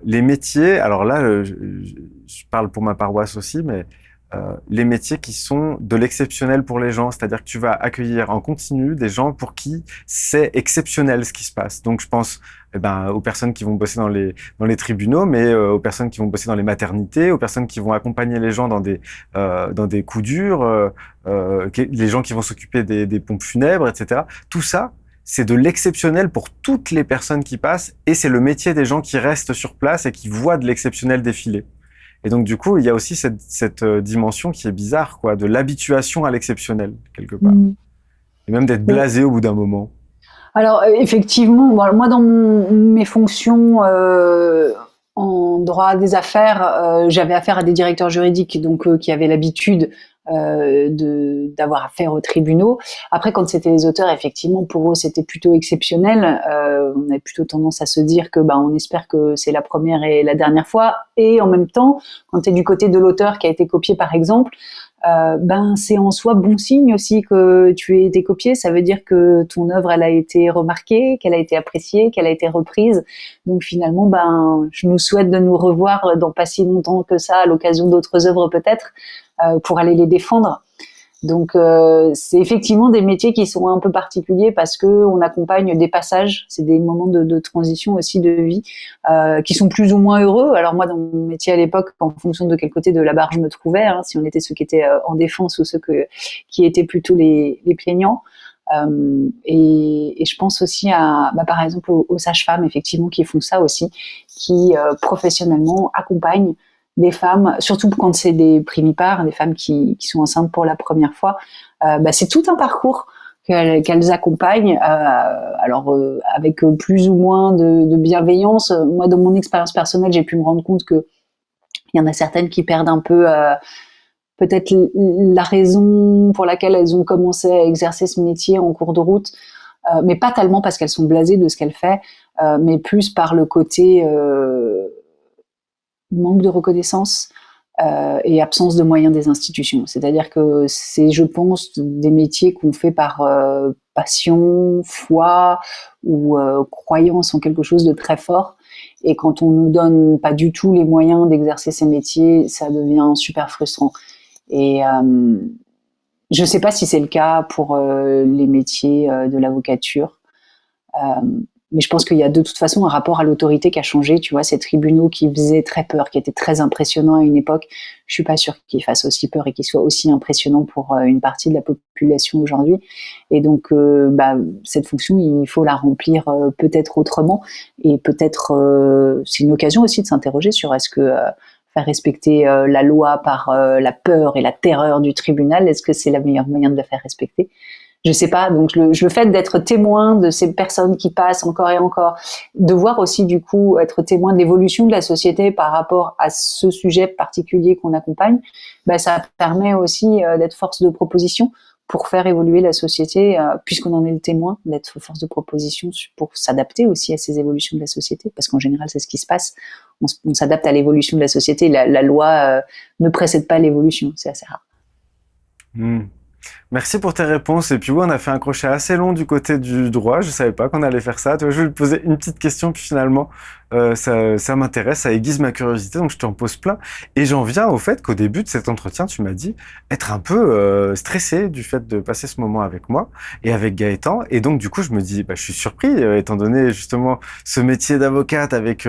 les métiers, alors là, je parle pour ma paroisse aussi, mais les métiers qui sont de l'exceptionnel pour les gens, c'est-à-dire que tu vas accueillir en continu des gens pour qui c'est exceptionnel ce qui se passe. Donc je pense aux personnes qui vont bosser dans les tribunaux, mais aux personnes qui vont bosser dans les maternités, aux personnes qui vont accompagner les gens dans des coups durs, les gens qui vont s'occuper des pompes funèbres, etc. Tout ça, c'est de l'exceptionnel pour toutes les personnes qui passent et c'est le métier des gens qui restent sur place et qui voient de l'exceptionnel défiler. Et donc, du coup, il y a aussi cette dimension qui est bizarre, quoi, de l'habituation à l'exceptionnel, quelque part. Et même d'être blasé au bout d'un moment. Alors, effectivement, moi, dans mes fonctions en droit des affaires, j'avais affaire à des directeurs juridiques donc qui avaient l'habitude d'avoir affaire aux tribunaux. Après, quand c'était les auteurs, effectivement, pour eux, c'était plutôt exceptionnel. On avait plutôt tendance à se dire que, on espère que c'est la première et la dernière fois. Et en même temps, quand tu es du côté de l'auteur qui a été copié, par exemple, c'est en soi bon signe aussi que tu aies été copié. Ça veut dire que ton œuvre, elle a été remarquée, qu'elle a été appréciée, qu'elle a été reprise. Donc finalement, je nous souhaite de nous revoir dans pas si longtemps que ça, à l'occasion d'autres œuvres peut-être, pour aller les défendre. Donc c'est effectivement des métiers qui sont un peu particuliers parce que on accompagne des passages, c'est des moments de transition aussi de vie qui sont plus ou moins heureux. Alors moi dans mon métier à l'époque, en fonction de quel côté de la barre je me trouvais, si on était ceux qui étaient en défense ou ceux qui étaient plutôt les plaignants. Et je pense aussi à par exemple aux sages-femmes effectivement qui font ça aussi, qui professionnellement accompagnent des femmes, surtout quand c'est des primipares, des femmes qui sont enceintes pour la première fois, c'est tout un parcours qu'elles accompagnent, avec plus ou moins de bienveillance. Moi, dans mon expérience personnelle, j'ai pu me rendre compte que Il y en a certaines qui perdent un peu peut-être la raison pour laquelle elles ont commencé à exercer ce métier en cours de route, mais pas tellement parce qu'elles sont blasées de ce qu'elles font, mais plus par le côté manque de reconnaissance et absence de moyens des institutions. C'est-à-dire que c'est, je pense, des métiers qu'on fait par passion, foi ou croyance en quelque chose de très fort. Et quand on nous donne pas du tout les moyens d'exercer ces métiers, ça devient super frustrant. Et je sais pas si c'est le cas pour les métiers de l'avocature. Mais je pense qu'il y a de toute façon un rapport à l'autorité qui a changé. Tu vois, ces tribunaux qui faisaient très peur, qui étaient très impressionnants à une époque, je suis pas sûre qu'ils fassent aussi peur et qu'ils soient aussi impressionnants pour une partie de la population aujourd'hui. Et donc, cette fonction, il faut la remplir peut-être autrement. Et peut-être, c'est une occasion aussi de s'interroger sur est-ce que faire respecter la loi par la peur et la terreur du tribunal, est-ce que c'est le meilleur moyen de la faire respecter? Je sais pas, donc le fait d'être témoin de ces personnes qui passent encore et encore, de voir aussi du coup être témoin de l'évolution de la société par rapport à ce sujet particulier qu'on accompagne, ça permet aussi d'être force de proposition pour faire évoluer la société, puisqu'on en est le témoin, d'être force de proposition pour s'adapter aussi à ces évolutions de la société, parce qu'en général c'est ce qui se passe, on s'adapte à l'évolution de la société, la loi ne précède pas l'évolution, c'est assez rare. Hmm. Merci pour tes réponses. Et puis oui, on a fait un crochet assez long du côté du droit. Je savais pas qu'on allait faire ça. Tu vois, je vais te poser une petite question, puis finalement, ça m'intéresse, ça aiguise ma curiosité, donc je t'en pose plein. Et j'en viens au fait qu'au début de cet entretien, tu m'as dit être un peu stressé du fait de passer ce moment avec moi et avec Gaëtan. Et donc du coup, je me dis, je suis surpris, étant donné justement ce métier d'avocate avec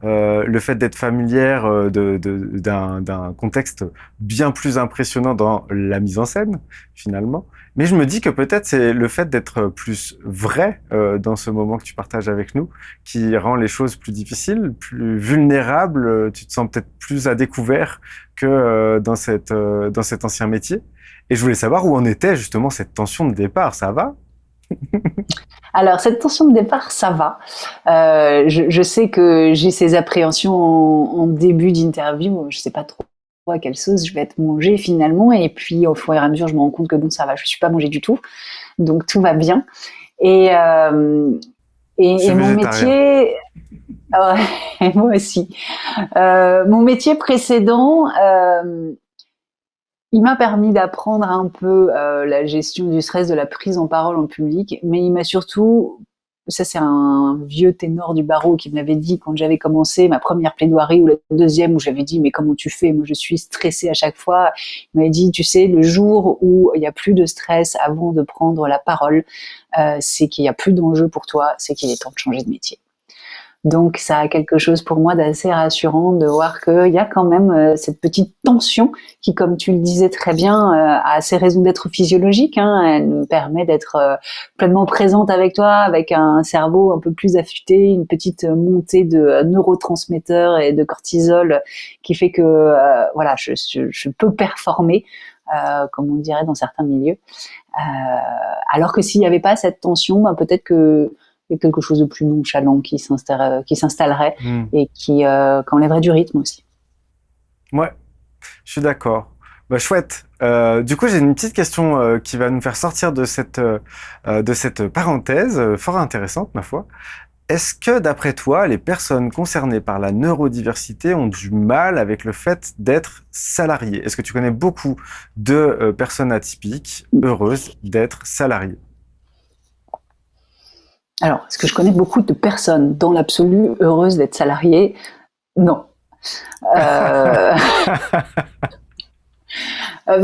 le fait d'être familière d'un contexte bien plus impressionnant dans la mise en scène, finalement. Mais je me dis que peut-être c'est le fait d'être plus vrai dans ce moment que tu partages avec nous qui rend les choses plus difficiles, plus vulnérables. Tu te sens peut-être plus à découvert que dans cet ancien métier. Et je voulais savoir où en était justement cette tension de départ. Ça va? Alors, cette tension de départ, ça va. Je sais que j'ai ces appréhensions en début d'interview. Je sais pas trop à quelle sauce je vais être mangée finalement. Et puis, au fur et à mesure, je me rends compte que bon, ça va, je suis pas mangée du tout. Donc, tout va bien. Et mon métier... Ouais, moi aussi. Mon métier précédent... il m'a permis d'apprendre un peu la gestion du stress, de la prise en parole en public, mais il m'a surtout, ça c'est un vieux ténor du barreau qui me l'avait dit quand j'avais commencé ma première plaidoirie ou la deuxième où j'avais dit mais comment tu fais, moi je suis stressée à chaque fois. Il m'avait dit tu sais le jour où il y a plus de stress avant de prendre la parole, c'est qu'il y a plus d'enjeu pour toi, c'est qu'il est temps de changer de métier. Donc ça a quelque chose pour moi d'assez rassurant de voir qu'il y a quand même cette petite tension qui, comme tu le disais très bien, a ses raisons d'être physiologiques. Elle nous permet d'être pleinement présente avec toi, avec un cerveau un peu plus affûté, une petite montée de neurotransmetteurs et de cortisol qui fait que voilà, je peux performer, comme on dirait dans certains milieux. Alors que s'il n'y avait pas cette tension, peut-être que il y a quelque chose de plus nonchalant qui s'installerait et qui enlèverait du rythme aussi. Ouais, je suis d'accord. Chouette. Du coup, j'ai une petite question qui va nous faire sortir de cette parenthèse fort intéressante, ma foi. Est-ce que, d'après toi, les personnes concernées par la neurodiversité ont du mal avec le fait d'être salariées? Est-ce que tu connais beaucoup de personnes atypiques heureuses d'être salariées? Alors, est-ce que je connais beaucoup de personnes dans l'absolu heureuses d'être salariées? Non.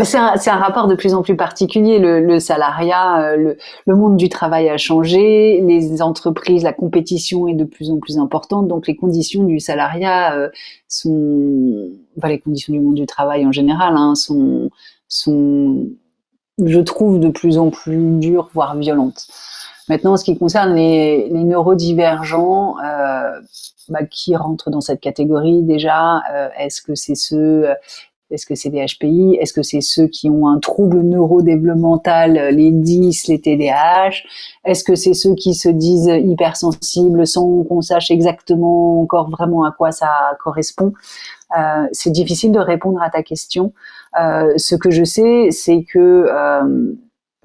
C'est un rapport de plus en plus particulier. Le salariat, le monde du travail a changé, les entreprises, la compétition est de plus en plus importante, donc les conditions du salariat les conditions du monde du travail en général sont, je trouve, de plus en plus dures, voire violentes. Maintenant, en ce qui concerne les neurodivergents, qui rentrent dans cette catégorie déjà, est-ce que c'est ceux Est-ce que c'est des HPI? Est-ce que c'est ceux qui ont un trouble neurodéveloppemental, les 10, les TDAH? Est-ce que c'est ceux qui se disent hypersensibles sans qu'on sache exactement encore vraiment à quoi ça correspond? C'est difficile de répondre à ta question. Ce que je sais, c'est que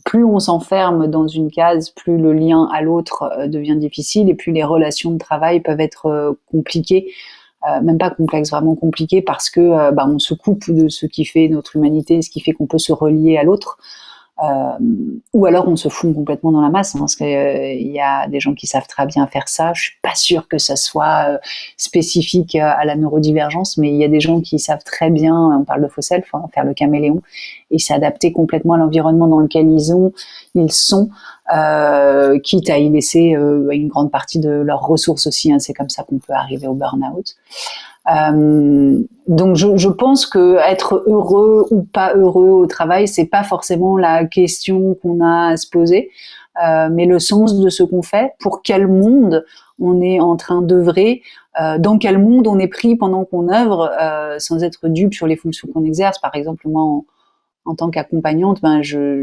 plus on s'enferme dans une case, plus le lien à l'autre devient difficile et plus les relations de travail peuvent être compliquées, même pas complexes, vraiment compliquées parce que on se coupe de ce qui fait notre humanité, ce qui fait qu'on peut se relier à l'autre. Ou alors on se fout complètement dans la masse, parce qu'il y a des gens qui savent très bien faire ça. Je suis pas sûre que ça soit spécifique à la neurodivergence, mais il y a des gens qui savent très bien, on parle de faux self, faire le caméléon et s'adapter complètement à l'environnement dans lequel ils sont, quitte à y laisser une grande partie de leurs ressources aussi. C'est comme ça qu'on peut arriver au burn-out. Donc je pense que être heureux ou pas heureux au travail, c'est pas forcément la question qu'on a à se poser, mais le sens de ce qu'on fait, pour quel monde on est en train d'œuvrer, dans quel monde on est pris pendant qu'on œuvre, sans être dupe sur les fonctions qu'on exerce. Par exemple, moi en tant qu'accompagnante,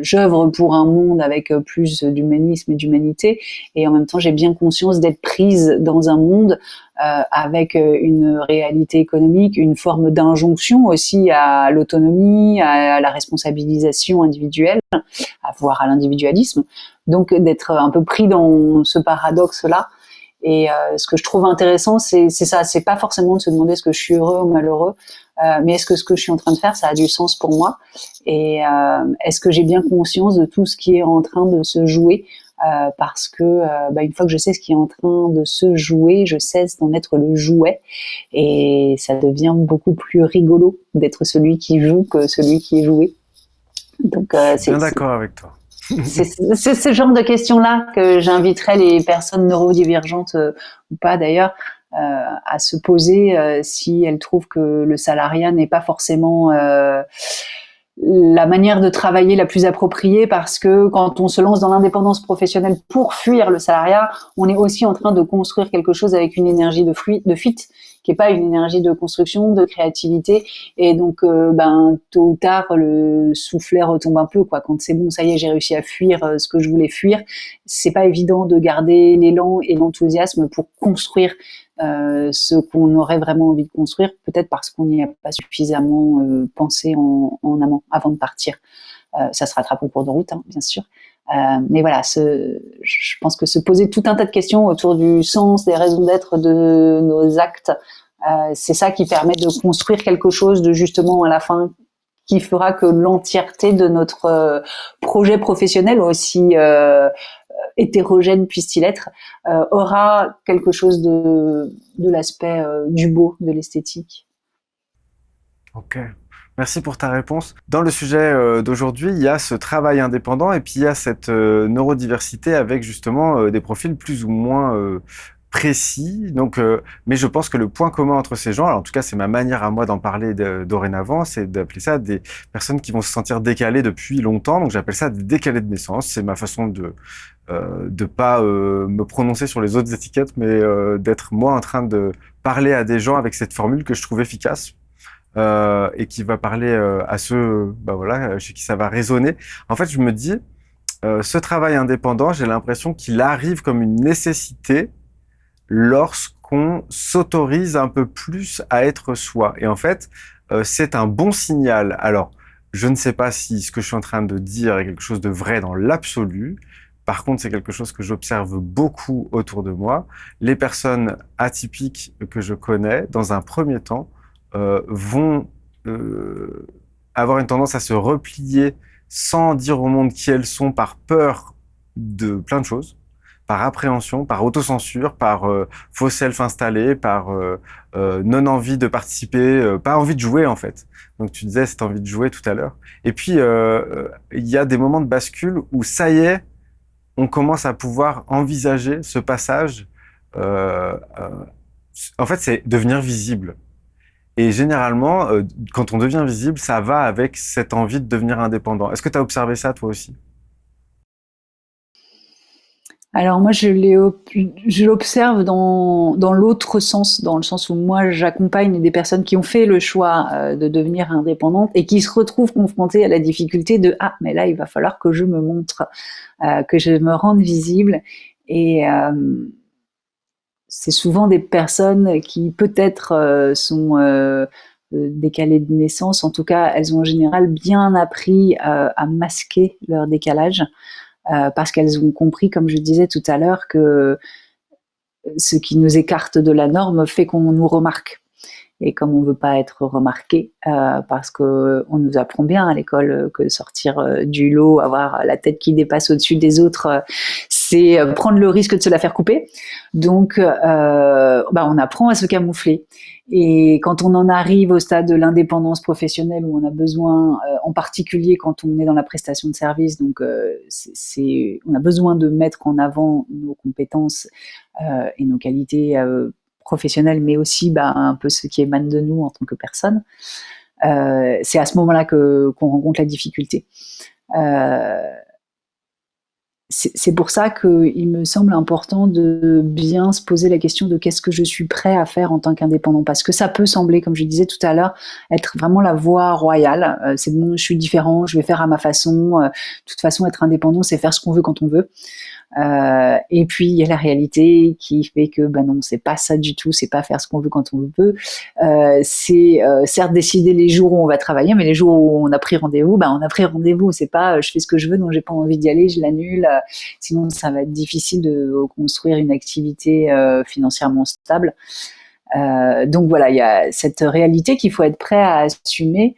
j'œuvre pour un monde avec plus d'humanisme et d'humanité, et en même temps j'ai bien conscience d'être prise dans un monde avec une réalité économique, une forme d'injonction aussi à l'autonomie, à la responsabilisation individuelle, voire à l'individualisme. Donc d'être un peu pris dans ce paradoxe-là. Et ce que je trouve intéressant, c'est ça, c'est pas forcément de se demander est-ce que je suis heureux ou malheureux, mais est-ce que ce que je suis en train de faire, ça a du sens pour moi, et est-ce que j'ai bien conscience de tout ce qui est en train de se jouer, parce que une fois que je sais ce qui est en train de se jouer, je cesse d'en être le jouet, et ça devient beaucoup plus rigolo d'être celui qui joue que celui qui est joué. Donc je suis bien d'accord avec toi. C'est ce genre de questions-là que j'inviterais les personnes neurodivergentes ou pas d'ailleurs à se poser si elles trouvent que le salariat n'est pas forcément la manière de travailler la plus appropriée, parce que quand on se lance dans l'indépendance professionnelle pour fuir le salariat, on est aussi en train de construire quelque chose avec une énergie de fuite, qui est pas une énergie de construction, de créativité, et donc tôt ou tard le soufflet retombe un peu, quoi. Quand c'est bon, ça y est, j'ai réussi à fuir ce que je voulais fuir, c'est pas évident de garder l'élan et l'enthousiasme pour construire ce qu'on aurait vraiment envie de construire, peut-être parce qu'on n'y a pas suffisamment pensé en amont, avant de partir. Ça se rattrape au cours de route, bien sûr. Mais voilà, je pense que se poser tout un tas de questions autour du sens, des raisons d'être de nos actes, c'est ça qui permet de construire quelque chose de justement à la fin qui fera que l'entièreté de notre projet professionnel, aussi hétérogène puisse-t-il être, aura quelque chose de l'aspect du beau, de l'esthétique. Ok, merci pour ta réponse. Dans le sujet d'aujourd'hui, il y a ce travail indépendant et puis il y a cette neurodiversité avec justement des profils plus ou moins précis. Donc, mais je pense que le point commun entre ces gens, alors en tout cas c'est ma manière à moi d'en parler dorénavant, c'est d'appeler ça des personnes qui vont se sentir décalées depuis longtemps. Donc j'appelle ça des décalés de naissance. C'est ma façon de pas me prononcer sur les autres étiquettes, mais d'être moi en train de parler à des gens avec cette formule que je trouve efficace. Et qui va parler à ceux chez qui ça va résonner. En fait, je me dis, ce travail indépendant, j'ai l'impression qu'il arrive comme une nécessité lorsqu'on s'autorise un peu plus à être soi. Et en fait, c'est un bon signal. Alors, je ne sais pas si ce que je suis en train de dire est quelque chose de vrai dans l'absolu. Par contre, c'est quelque chose que j'observe beaucoup autour de moi. Les personnes atypiques que je connais, dans un premier temps, vont avoir une tendance à se replier sans dire au monde qui elles sont, par peur de plein de choses, par appréhension, par autocensure, par faux self installé, par non-envie de participer, pas envie de jouer en fait. Donc tu disais cette envie de jouer tout à l'heure. Et puis il y a des moments de bascule où ça y est, on commence à pouvoir envisager ce passage. En fait, c'est devenir visible. Et généralement, quand on devient visible, ça va avec cette envie de devenir indépendant. Est-ce que tu as observé ça toi aussi? Alors moi, je l'observe dans l'autre sens, dans le sens où moi, j'accompagne des personnes qui ont fait le choix de devenir indépendantes et qui se retrouvent confrontées à la difficulté de ah, mais là, il va falloir que je me montre, que je me rende visible. Et c'est souvent des personnes qui peut-être sont décalées de naissance. En tout cas, elles ont en général bien appris à masquer leur décalage. Parce qu'elles ont compris, comme je disais tout à l'heure, que ce qui nous écarte de la norme fait qu'on nous remarque. Et comme on veut pas être remarqué, parce que on nous apprend bien à l'école que sortir du lot, avoir la tête qui dépasse au-dessus des autres, c'est prendre le risque de se la faire couper. Donc, on apprend à se camoufler. Et quand on en arrive au stade de l'indépendance professionnelle où on a besoin, en particulier quand on est dans la prestation de service, donc on a besoin de mettre en avant nos compétences et nos qualités professionnelles, mais aussi un peu ce qui émane de nous en tant que personne. C'est à ce moment-là qu'on rencontre la difficulté. C'est pour ça qu'il me semble important de bien se poser la question de qu'est-ce que je suis prêt à faire en tant qu'indépendant, parce que ça peut sembler, comme je disais tout à l'heure, être vraiment la voie royale. C'est bon, je suis différent, je vais faire à ma façon. De toute façon, être indépendant, c'est faire ce qu'on veut quand on veut. Et puis il y a la réalité qui fait que non, c'est pas ça du tout, c'est pas faire ce qu'on veut quand on veut. C'est certes décider les jours où on va travailler, mais les jours où on a pris rendez-vous, on a pris rendez-vous. C'est pas je fais ce que je veux, donc j'ai pas envie d'y aller, je l'annule. Sinon, ça va être difficile de construire une activité financièrement stable. Donc voilà, il y a cette réalité qu'il faut être prêt à assumer.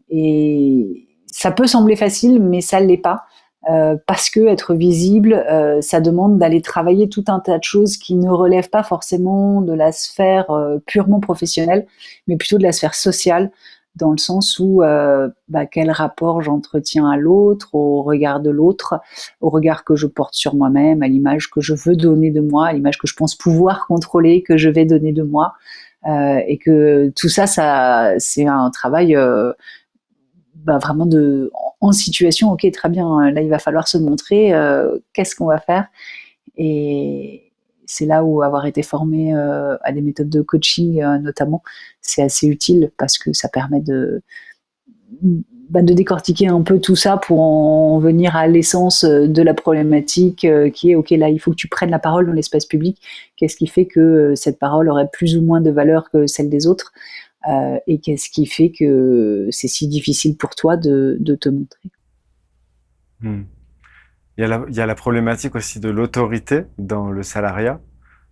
Et ça peut sembler facile, mais ça l'est pas. Parce que être visible, ça demande d'aller travailler tout un tas de choses qui ne relèvent pas forcément de la sphère purement professionnelle, mais plutôt de la sphère sociale, dans le sens où quel rapport j'entretiens à l'autre, au regard de l'autre, au regard que je porte sur moi-même, à l'image que je veux donner de moi, à l'image que je pense pouvoir contrôler, que je vais donner de moi, et que tout ça, c'est un travail vraiment en situation, ok, très bien, là il va falloir se montrer, qu'est-ce qu'on va faire? Et c'est là où avoir été formé à des méthodes de coaching notamment, c'est assez utile parce que ça permet de décortiquer un peu tout ça pour en venir à l'essence de la problématique qui est, ok, là il faut que tu prennes la parole dans l'espace public, qu'est-ce qui fait que cette parole aurait plus ou moins de valeur que celle des autres? Et qu'est-ce qui fait que c'est si difficile pour toi de te montrer? Hmm. Il y a la problématique aussi de l'autorité dans le salariat,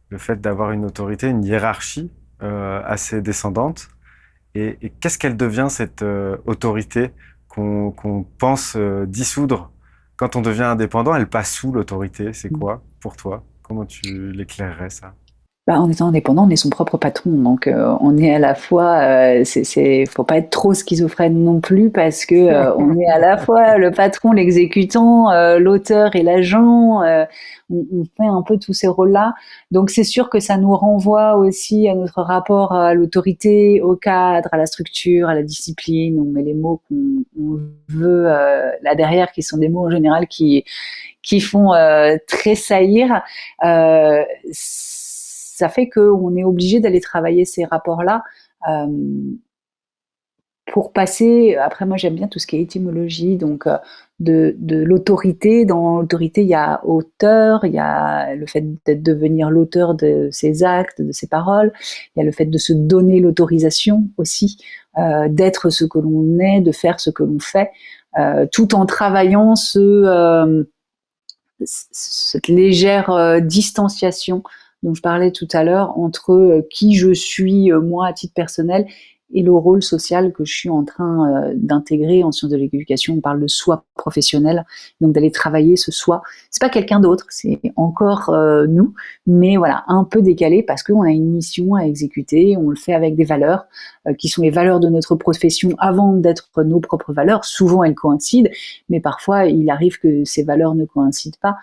le fait d'avoir une autorité, une hiérarchie assez descendante. Et qu'est-ce qu'elle devient, cette autorité qu'on pense dissoudre? Quand on devient indépendant, elle passe sous l'autorité. C'est quoi pour toi? Comment tu l'éclairerais, ça? En étant indépendant, on est son propre patron, donc on est à la fois, faut pas être trop schizophrène non plus parce que on est à la fois le patron, l'exécutant, l'auteur et l'agent. On fait un peu tous ces rôles-là, donc c'est sûr que ça nous renvoie aussi à notre rapport à l'autorité, au cadre, à la structure, à la discipline. On met les mots qu'on veut là derrière, qui sont des mots en général qui font tressaillir. Ça fait qu'on est obligé d'aller travailler ces rapports-là pour passer. Après, moi, j'aime bien tout ce qui est étymologie, donc de l'autorité. Dans l'autorité, il y a auteur, il y a le fait de devenir l'auteur de ses actes, de ses paroles. Il y a le fait de se donner l'autorisation aussi, d'être ce que l'on est, de faire ce que l'on fait, tout en travaillant cette légère distanciation dont je parlais tout à l'heure entre qui je suis moi à titre personnel et le rôle social que je suis en train d'intégrer en sciences de l'éducation. On parle de soi professionnel, donc d'aller travailler ce soi. C'est pas quelqu'un d'autre, c'est encore nous, mais voilà, un peu décalé parce qu'on a une mission à exécuter, on le fait avec des valeurs qui sont les valeurs de notre profession avant d'être nos propres valeurs. Souvent elles coïncident, mais parfois il arrive que ces valeurs ne coïncident pas.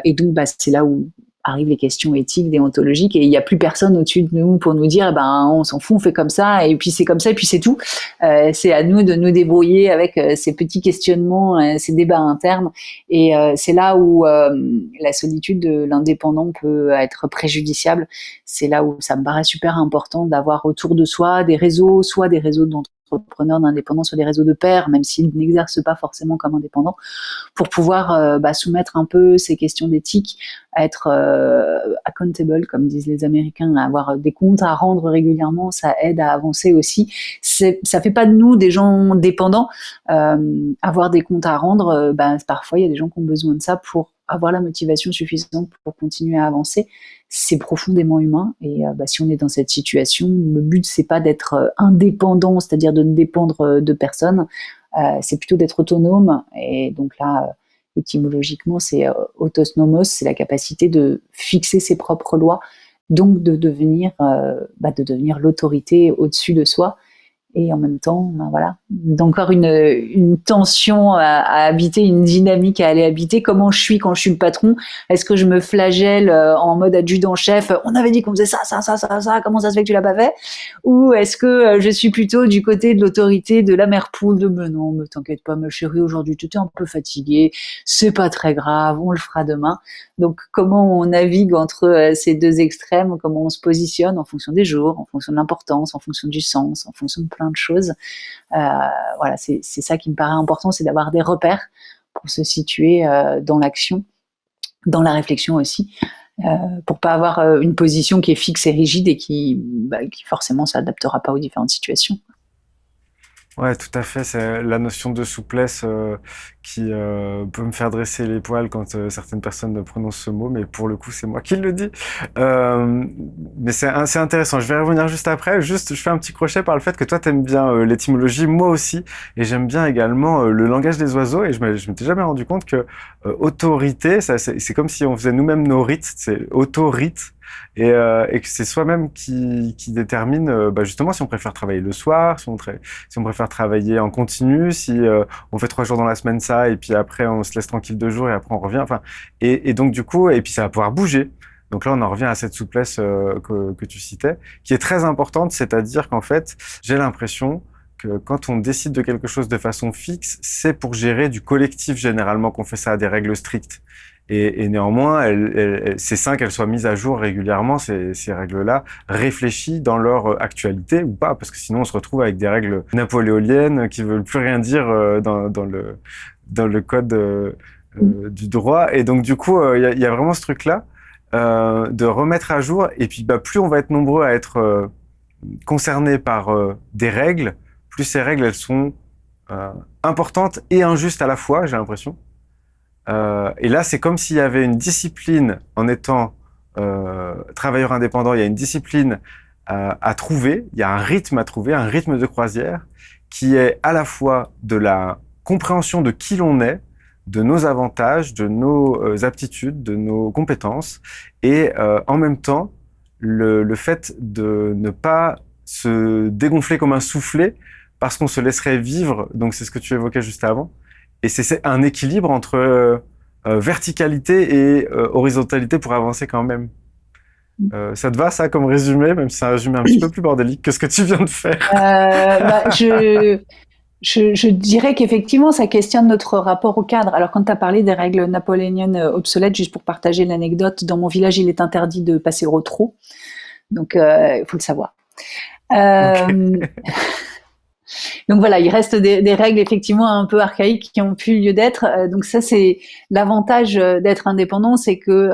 Et donc c'est là où arrivent les questions éthiques, déontologiques, et il n'y a plus personne au-dessus de nous pour nous dire, on s'en fout, on fait comme ça, et puis c'est comme ça, et puis c'est tout. C'est à nous de nous débrouiller avec ces petits questionnements, ces débats internes, et c'est là où la solitude de l'indépendant peut être préjudiciable. C'est là où ça me paraît super important d'avoir autour de soi des réseaux, soit des réseaux d'entrepreneurs, d'indépendants, soit des réseaux de pairs, même s'ils n'exercent pas forcément comme indépendants, pour pouvoir soumettre un peu ces questions d'éthique, à être accountable, comme disent les Américains, à avoir des comptes à rendre régulièrement, ça aide à avancer aussi. Ça fait pas de nous des gens dépendants. Avoir des comptes à rendre, parfois il y a des gens qui ont besoin de ça pour avoir la motivation suffisante pour continuer à avancer. C'est profondément humain, et si on est dans cette situation, le but c'est pas d'être indépendant, c'est-à-dire de ne dépendre de personne, c'est plutôt d'être autonome. Et donc là, étymologiquement, c'est autosnomos, c'est la capacité de fixer ses propres lois, donc de devenir l'autorité au-dessus de soi. Et en même temps, voilà, d'encore une tension à habiter, une dynamique à aller habiter. Comment je suis quand je suis le patron? Est-ce que je me flagelle en mode adjudant-chef? On avait dit qu'on faisait ça, comment ça se fait que tu l'as pas fait? Ou est-ce que je suis plutôt du côté de l'autorité, de la mère poule, de non, me t'inquiète pas, ma chérie, aujourd'hui tu étais un peu fatiguée, c'est pas très grave, on le fera demain. Donc comment on navigue entre ces deux extrêmes, comment on se positionne en fonction des jours, en fonction de l'importance, en fonction du sens, en fonction de plein de choses. Voilà, c'est ça qui me paraît important, c'est d'avoir des repères pour se situer dans l'action, dans la réflexion aussi, pour pas avoir une position qui est fixe et rigide et qui forcément s'adaptera pas aux différentes situations. Ouais, tout à fait. C'est la notion de souplesse qui peut me faire dresser les poils quand certaines personnes prononcent ce mot, mais pour le coup, c'est moi qui le dis. Euh, mais c'est intéressant. Je vais y revenir juste après. Juste, je fais un petit crochet par le fait que toi, t'aimes bien l'étymologie, moi aussi, et j'aime bien également le langage des oiseaux. Et je m'étais jamais rendu compte que autorité, c'est comme si on faisait nous-mêmes nos rites. C'est autorite. Et que c'est soi-même qui détermine justement si on préfère travailler le soir, si on préfère travailler en continu, si on fait 3 jours dans la semaine ça, et puis après on se laisse tranquille 2 jours et après on revient. Enfin, et donc du coup, et puis ça va pouvoir bouger. Donc là, on en revient à cette souplesse que tu citais, qui est très importante, c'est-à-dire qu'en fait, j'ai l'impression que quand on décide de quelque chose de façon fixe, c'est pour gérer du collectif généralement qu'on fait ça à des règles strictes. Et néanmoins, c'est sain qu'elles soient mises à jour régulièrement, ces règles-là, réfléchies dans leur actualité ou pas, parce que sinon on se retrouve avec des règles napoléoniennes qui veulent plus rien dire dans le code du droit. Et donc du coup, il y a vraiment ce truc-là de remettre à jour. Et puis plus on va être nombreux à être concernés par des règles, plus ces règles elles sont importantes et injustes à la fois, j'ai l'impression. Et là, c'est comme s'il y avait une discipline en étant travailleur indépendant. Il y a une discipline à trouver, il y a un rythme à trouver, un rythme de croisière qui est à la fois de la compréhension de qui l'on est, de nos avantages, de nos aptitudes, de nos compétences, et en même temps le fait de ne pas se dégonfler comme un soufflet parce qu'on se laisserait vivre. Donc c'est ce que tu évoquais juste avant. Et c'est un équilibre entre verticalité et horizontalité pour avancer quand même. Ça te va, ça, comme résumé, même si c'est un résumé un petit peu plus bordélique que ce que tu viens de faire? Je dirais qu'effectivement, ça questionne notre rapport au cadre. Alors, quand tu as parlé des règles napoléoniennes obsolètes, juste pour partager l'anecdote, dans mon village, il est interdit de passer au trot. Donc, il faut le savoir. Okay. Donc voilà, il reste des règles effectivement un peu archaïques qui ont plus lieu d'être. Donc ça, c'est l'avantage d'être indépendant, c'est que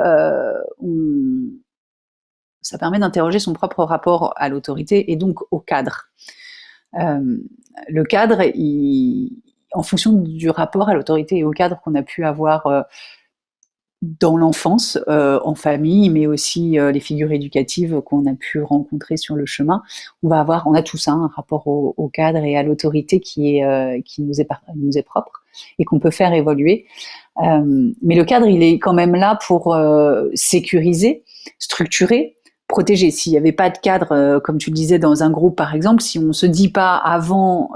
ça permet d'interroger son propre rapport à l'autorité et donc au cadre. Le cadre, en fonction du rapport à l'autorité et au cadre qu'on a pu avoir dans l'enfance, en famille, mais aussi les figures éducatives qu'on a pu rencontrer sur le chemin, on a tous un rapport au cadre et à l'autorité qui nous est propre et qu'on peut faire évoluer. Mais le cadre, il est quand même là pour sécuriser, structurer, protégé. S'il n'y avait pas de cadre, comme tu le disais, dans un groupe, par exemple, si on ne se dit pas avant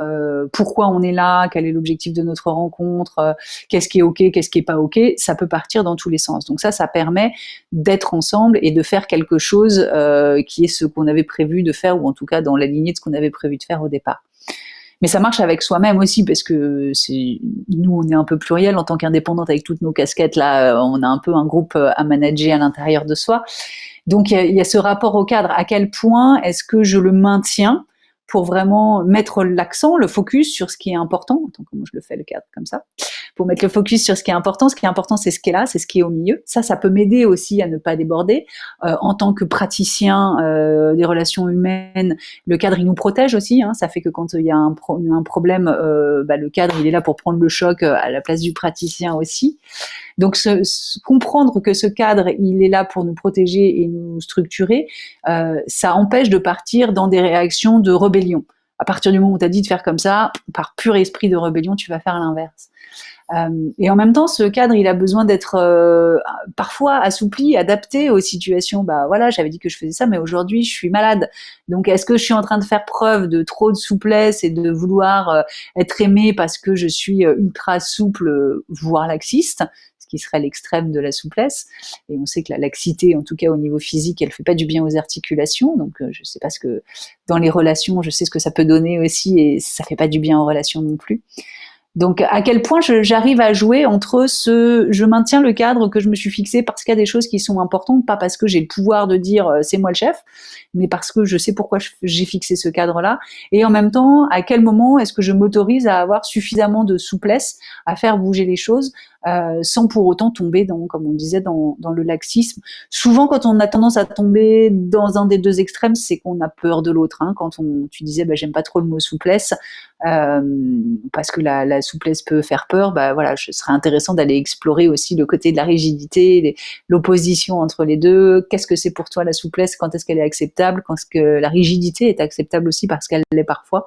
pourquoi on est là, quel est l'objectif de notre rencontre, qu'est-ce qui est OK, qu'est-ce qui est pas OK, ça peut partir dans tous les sens. Donc ça permet d'être ensemble et de faire quelque chose qui est ce qu'on avait prévu de faire, ou en tout cas dans la lignée de ce qu'on avait prévu de faire au départ. Mais ça marche avec soi-même aussi, parce que nous, on est un peu pluriel en tant qu'indépendante avec toutes nos casquettes. Là, on a un peu un groupe à manager à l'intérieur de soi. Donc, il y a ce rapport au cadre. À quel point est-ce que je le maintiens pour vraiment mettre l'accent, le focus sur ce qui est important. Attends, comment je le fais, le cadre, comme ça. Pour mettre le focus sur ce qui est important. Ce qui est important, c'est ce qui est là, c'est ce qui est au milieu. Ça peut m'aider aussi à ne pas déborder. En tant que praticien des relations humaines, le cadre, il nous protège aussi. Hein. Ça fait que quand il y a un problème, le cadre, il est là pour prendre le choc à la place du praticien aussi. Donc, comprendre que ce cadre, il est là pour nous protéger et nous structurer, ça empêche de partir dans des réactions de rébellion. À partir du moment où tu as dit de faire comme ça, par pur esprit de rébellion, tu vas faire l'inverse. Et en même temps, ce cadre, il a besoin d'être parfois assoupli, adapté aux situations. Bah voilà, j'avais dit que je faisais ça, mais aujourd'hui, je suis malade. Donc, est-ce que je suis en train de faire preuve de trop de souplesse et de vouloir être aimée parce que je suis ultra souple, voire laxiste, ce qui serait l'extrême de la souplesse. Et on sait que la laxité, en tout cas au niveau physique, elle fait pas du bien aux articulations. Donc, je sais pas ce que dans les relations, je sais ce que ça peut donner aussi, et ça fait pas du bien aux relations non plus. Donc, à quel point j'arrive à jouer entre je maintiens le cadre que je me suis fixé parce qu'il y a des choses qui sont importantes, pas parce que j'ai le pouvoir de dire c'est moi le chef, mais parce que je sais pourquoi j'ai fixé ce cadre-là. Et en même temps, à quel moment est-ce que je m'autorise à avoir suffisamment de souplesse à faire bouger les choses sans pour autant tomber dans, comme on disait, dans le laxisme. Souvent, quand on a tendance à tomber dans un des deux extrêmes, c'est qu'on a peur de l'autre. Hein. Quand tu disais, j'aime pas trop le mot souplesse, parce que la souplesse peut faire peur, voilà, ce serait intéressant d'aller explorer aussi le côté de la rigidité, l'opposition entre les deux. Qu'est-ce que c'est pour toi la souplesse? Quand est-ce qu'elle est acceptable? Quand est-ce que la rigidité est acceptable aussi parce qu'elle l'est parfois?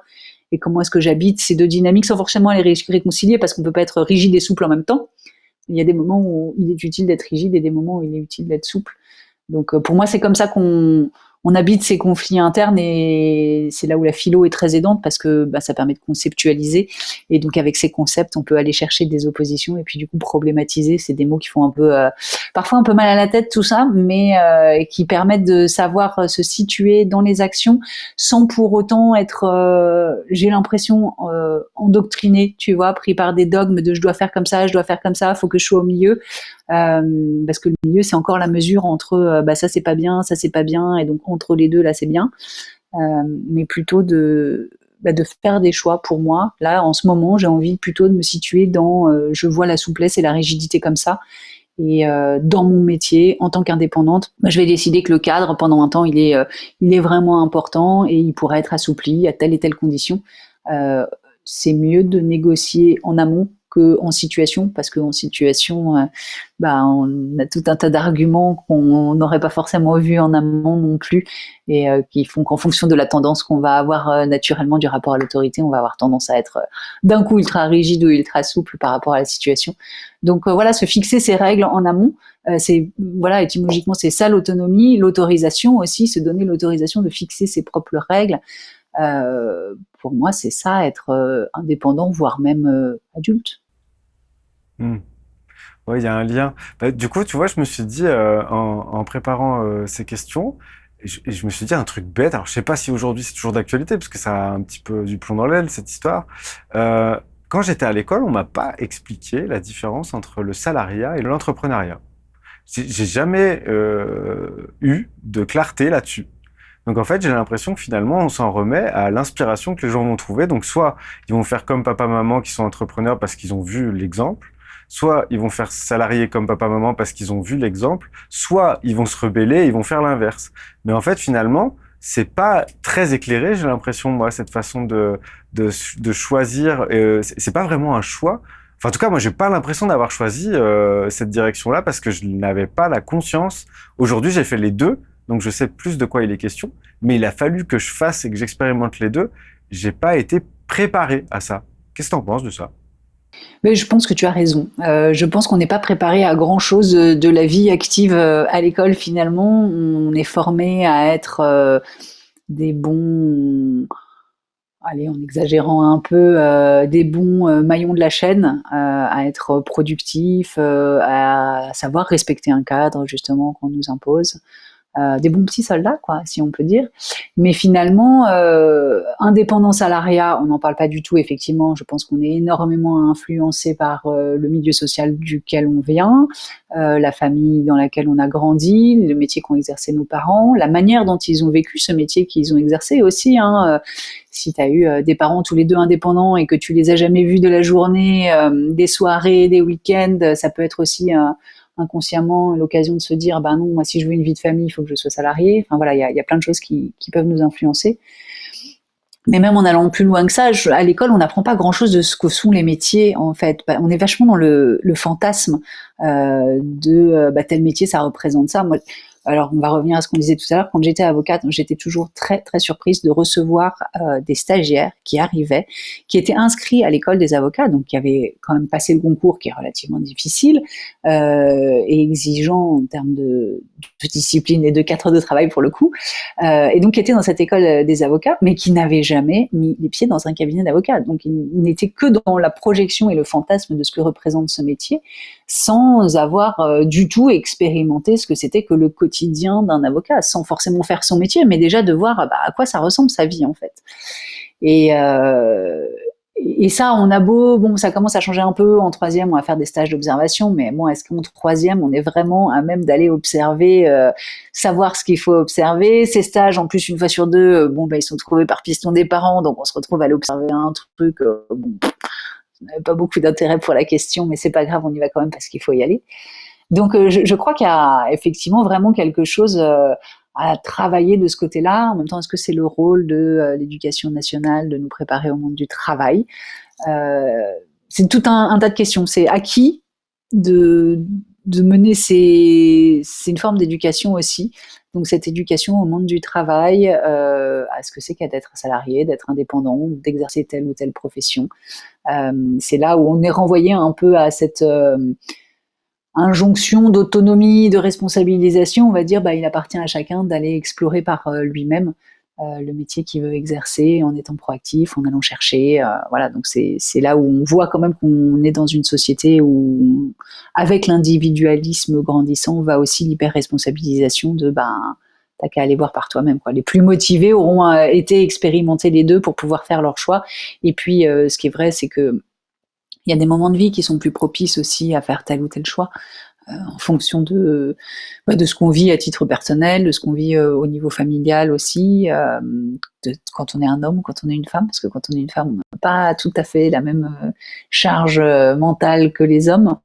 Et comment est-ce que j'habite ces deux dynamiques sans forcément les réconcilier, parce qu'on peut pas être rigide et souple en même temps. Il y a des moments où il est utile d'être rigide et des moments où il est utile d'être souple. Donc pour moi, c'est comme ça qu'on habite ces conflits internes, et c'est là où la philo est très aidante, parce que ça permet de conceptualiser, et donc avec ces concepts, on peut aller chercher des oppositions et puis du coup problématiser. C'est des mots qui font un peu parfois un peu mal à la tête, tout ça, mais qui permettent de savoir se situer dans les actions sans pour autant être, j'ai l'impression, endoctriné, tu vois, pris par des dogmes de je dois faire comme ça, faut que je sois au milieu. Parce que le milieu, c'est encore la mesure entre ça c'est pas bien, et donc entre les deux là c'est bien, mais plutôt de faire des choix. Pour moi, là en ce moment, j'ai envie plutôt de me situer dans je vois la souplesse et la rigidité comme ça, et dans mon métier en tant qu'indépendante, je vais décider que le cadre pendant un temps il est vraiment important et il pourra être assoupli à telle et telle condition. C'est mieux de négocier en amont qu'en situation, parce qu'en situation, on a tout un tas d'arguments qu'on n'aurait pas forcément vus en amont non plus, et qui font qu'en fonction de la tendance qu'on va avoir naturellement du rapport à l'autorité, on va avoir tendance à être d'un coup ultra rigide ou ultra souple par rapport à la situation. Donc voilà, se fixer ses règles en amont, étymologiquement c'est ça l'autonomie, l'autorisation aussi, se donner l'autorisation de fixer ses propres règles. Pour moi, c'est ça, être indépendant, voire même adulte. Oui, il y a un lien. Du coup, tu vois, je me suis dit, en préparant ces questions, je me suis dit un truc bête. Alors, je sais pas si aujourd'hui c'est toujours d'actualité, parce que ça a un petit peu du plomb dans l'aile, cette histoire. Quand j'étais à l'école, on m'a pas expliqué la différence entre le salariat et l'entrepreneuriat. J'ai jamais eu de clarté là-dessus. Donc en fait, j'ai l'impression que finalement, on s'en remet à l'inspiration que les gens vont trouver. Donc soit ils vont faire comme papa-maman qui sont entrepreneurs parce qu'ils ont vu l'exemple, soit ils vont faire salarié comme papa-maman parce qu'ils ont vu l'exemple, soit ils vont se rebeller, ils vont faire l'inverse. Mais en fait, finalement, c'est pas très éclairé, j'ai l'impression, moi, cette façon de choisir. C'est pas vraiment un choix. Enfin, en tout cas, moi, j'ai pas l'impression d'avoir choisi cette direction-là parce que je n'avais pas la conscience. Aujourd'hui, j'ai fait les deux. Donc, je sais plus de quoi il est question, mais il a fallu que je fasse et que j'expérimente les deux. J'ai pas été préparé à ça. Qu'est-ce que t'en penses de ça? Mais je pense que tu as raison. Je pense qu'on n'est pas préparé à grand-chose de la vie active à l'école finalement. On est formé à être des bons, allez, en exagérant un peu, des bons maillons de la chaîne, à être productifs, à savoir respecter un cadre justement qu'on nous impose. Des bons petits soldats, quoi, si on peut dire. Mais finalement, indépendant salariat, on n'en parle pas du tout, effectivement. Je pense qu'on est énormément influencé par le milieu social duquel on vient, la famille dans laquelle on a grandi, le métier qu'ont exercé nos parents, la manière dont ils ont vécu ce métier qu'ils ont exercé aussi. Si tu as eu des parents tous les deux indépendants et que tu les as jamais vus de la journée, des soirées, des week-ends, ça peut être aussi inconsciemment l'occasion de se dire bah non, moi si je veux une vie de famille il faut que je sois salarié. Enfin voilà, il y a plein de choses qui peuvent nous influencer, mais même en allant plus loin que ça, à l'école on n'apprend pas grand chose de ce que sont les métiers en fait. On est vachement dans le fantasme de tel métier ça représente ça. Moi, alors on va revenir à ce qu'on disait tout à l'heure, quand j'étais avocate j'étais toujours très très surprise de recevoir des stagiaires qui arrivaient, qui étaient inscrits à l'école des avocats, donc qui avaient quand même passé le concours qui est relativement difficile et exigeant en termes de discipline et de cadre de travail pour le coup, et donc qui étaient dans cette école des avocats mais qui n'avaient jamais mis les pieds dans un cabinet d'avocats, donc ils n'étaient que dans la projection et le fantasme de ce que représente ce métier sans avoir du tout expérimenté ce que c'était que le quotidien d'un avocat, sans forcément faire son métier, mais déjà de voir à quoi ça ressemble sa vie en fait. Et, et ça, on a beau, bon, ça commence à changer un peu. En troisième, on va faire des stages d'observation, mais bon, est-ce qu'en troisième, on est vraiment à même d'aller observer, savoir ce qu'il faut observer? Ces stages, en plus, une fois sur deux, ils sont trouvés par piston des parents, donc on se retrouve à aller observer un truc, on n'avait pas beaucoup d'intérêt pour la question, mais c'est pas grave, on y va quand même parce qu'il faut y aller. Donc, je crois qu'il y a effectivement vraiment quelque chose à travailler de ce côté-là. En même temps, est-ce que c'est le rôle de l'éducation nationale de nous préparer au monde du travail? C'est tout un tas de questions. C'est à qui de mener c'est une forme d'éducation aussi. Donc cette éducation au monde du travail, à ce que c'est qu'à d'être salarié, d'être indépendant, d'exercer telle ou telle profession. C'est là où on est renvoyé un peu à cette injonction d'autonomie, de responsabilisation. On va dire, il appartient à chacun d'aller explorer par lui-même le métier qu'il veut exercer en étant proactif, en allant chercher. Voilà, donc c'est là où on voit quand même qu'on est dans une société où, avec l'individualisme grandissant, va aussi l'hyper-responsabilisation de t'as qu'à aller voir par toi-même, quoi. Les plus motivés auront été expérimenter les deux pour pouvoir faire leur choix. Et puis, ce qui est vrai, c'est que il y a des moments de vie qui sont plus propices aussi à faire tel ou tel choix en fonction de ce qu'on vit à titre personnel, de ce qu'on vit au niveau familial aussi, quand on est un homme ou quand on est une femme, parce que quand on est une femme, on n'a pas tout à fait la même charge mentale que les hommes,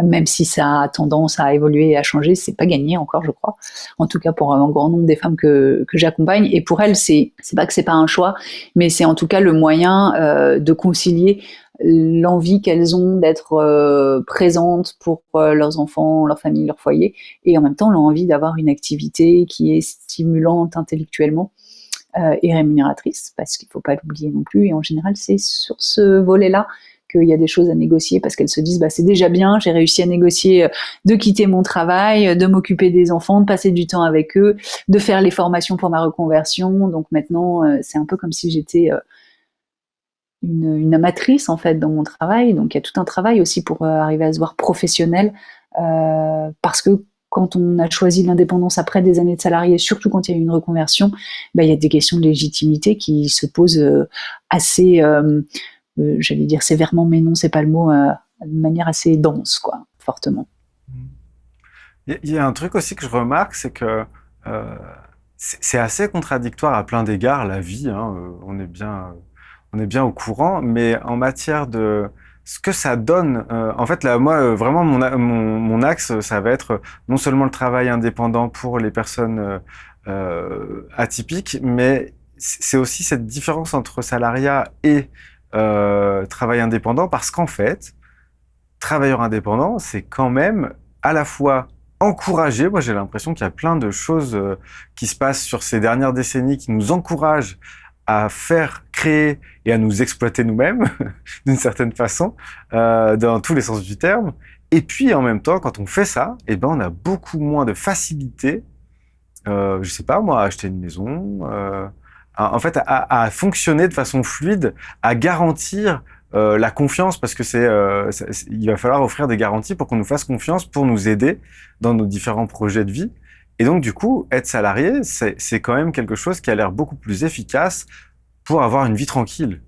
même si ça a tendance à évoluer et à changer, c'est pas gagné encore, je crois. En tout cas, pour un grand nombre des femmes que j'accompagne. Et pour elles, c'est pas que c'est pas un choix, mais c'est en tout cas le moyen de concilier l'envie qu'elles ont d'être présentes pour leurs enfants, leur famille, leur foyer, et en même temps l'envie d'avoir une activité qui est stimulante intellectuellement et rémunératrice, parce qu'il ne faut pas l'oublier non plus. Et en général, c'est sur ce volet-là qu'il y a des choses à négocier, parce qu'elles se disent c'est déjà bien, j'ai réussi à négocier de quitter mon travail, de m'occuper des enfants, de passer du temps avec eux, de faire les formations pour ma reconversion. Donc maintenant, c'est un peu comme si j'étais une amatrice en fait dans mon travail. Donc il y a tout un travail aussi pour arriver à se voir professionnel, parce que quand on a choisi l'indépendance après des années de salarié, surtout quand il y a une reconversion, il y a des questions de légitimité qui se posent assez, j'allais dire sévèrement, mais non, c'est pas le mot, de manière assez dense, quoi, fortement. Il y a un truc aussi que je remarque, c'est que c'est assez contradictoire à plein d'égards, la vie, hein, on est bien au courant, mais en matière de ce que ça donne, en fait, là, moi, vraiment, mon axe, ça va être non seulement le travail indépendant pour les personnes atypiques, mais c'est aussi cette différence entre salariat et travail indépendant, parce qu'en fait, travailleur indépendant, c'est quand même à la fois encouragé. Moi, j'ai l'impression qu'il y a plein de choses qui se passent sur ces dernières décennies qui nous encouragent à créer et à nous exploiter nous-mêmes, d'une certaine façon, dans tous les sens du terme. Et puis, en même temps, quand on fait ça, eh ben, on a beaucoup moins de facilité, je sais pas moi, à acheter une maison, en fait, à fonctionner de façon fluide, à garantir la confiance, parce que il va falloir offrir des garanties pour qu'on nous fasse confiance, pour nous aider dans nos différents projets de vie. Et donc, du coup, être salarié, c'est quand même quelque chose qui a l'air beaucoup plus efficace pour avoir une vie tranquille.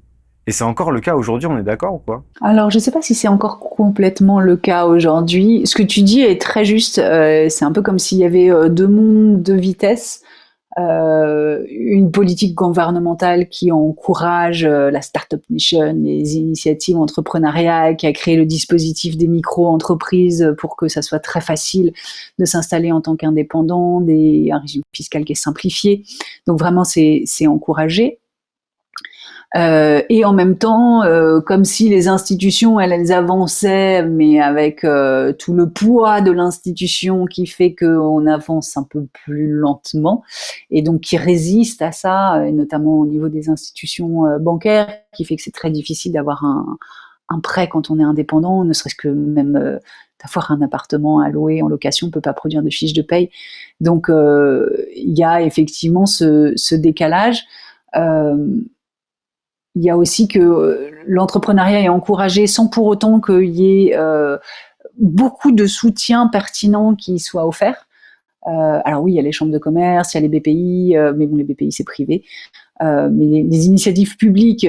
Et c'est encore le cas aujourd'hui, on est d'accord ou quoi? Alors, je ne sais pas si c'est encore complètement le cas aujourd'hui. Ce que tu dis est très juste. C'est un peu comme s'il y avait deux mondes, deux vitesses. Une politique gouvernementale qui encourage la Startup Nation, les initiatives entrepreneuriales, qui a créé le dispositif des micro-entreprises pour que ça soit très facile de s'installer en tant qu'indépendant, un régime fiscal qui est simplifié. Donc vraiment, c'est encouragé. Et en même temps, comme si les institutions, elles avançaient, mais avec tout le poids de l'institution qui fait qu'on avance un peu plus lentement, et donc qui résiste à ça, et notamment au niveau des institutions bancaires, qui fait que c'est très difficile d'avoir un prêt quand on est indépendant, ne serait-ce que même d'avoir un appartement à louer en location, on peut pas produire de fiche de paye. Donc il y a effectivement ce décalage. Il y a aussi que l'entrepreneuriat est encouragé sans pour autant qu'il y ait beaucoup de soutien pertinent qui soit offert. Alors oui, il y a les chambres de commerce, il y a les BPI, mais bon, les BPI c'est privé. Mais les initiatives publiques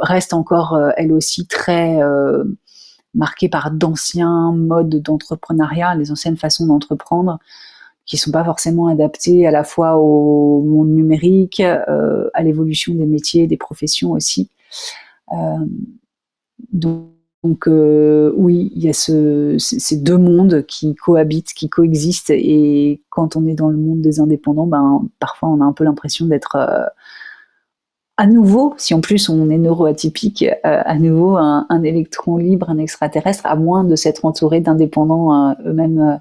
restent encore, elles aussi, très marquées par d'anciens modes d'entrepreneuriat, les anciennes façons d'entreprendre, qui sont pas forcément adaptés à la fois au monde numérique, à l'évolution des métiers, des professions aussi. Donc oui, il y a ces deux mondes qui cohabitent, qui coexistent, et quand on est dans le monde des indépendants, ben parfois on a un peu l'impression d'être à nouveau, si en plus on est neuroatypique, à nouveau un électron libre, un extraterrestre, à moins de s'être entouré d'indépendants eux-mêmes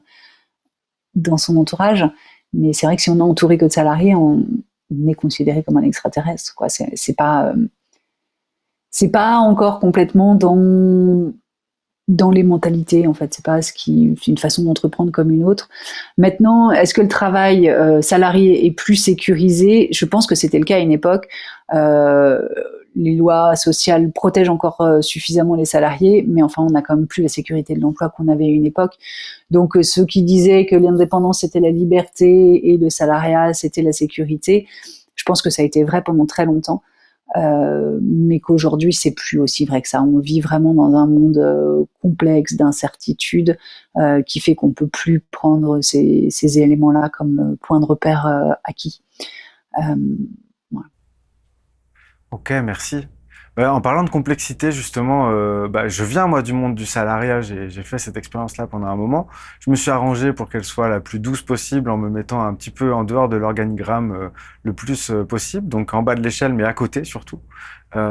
dans son entourage. Mais c'est vrai que si on est entouré que de salariés, on est considéré comme un extraterrestre, quoi. C'est pas encore complètement dans les mentalités, en fait. C'est une façon d'entreprendre comme une autre. Maintenant, est-ce que le travail salarié est plus sécurisé? Je pense que c'était le cas à une époque. Les lois sociales protègent encore suffisamment les salariés, mais enfin, on n'a quand même plus la sécurité de l'emploi qu'on avait à une époque. Donc, ceux qui disaient que l'indépendance c'était la liberté et le salariat c'était la sécurité, je pense que ça a été vrai pendant très longtemps, mais qu'aujourd'hui c'est plus aussi vrai que ça. On vit vraiment dans un monde complexe d'incertitude qui fait qu'on peut plus prendre ces éléments-là comme point de repère acquis. Voilà. Ok, merci. En parlant de complexité, justement, je viens moi du monde du salariat, j'ai fait cette expérience-là pendant un moment. Je me suis arrangé pour qu'elle soit la plus douce possible en me mettant un petit peu en dehors de l'organigramme le plus possible, donc en bas de l'échelle, mais à côté surtout.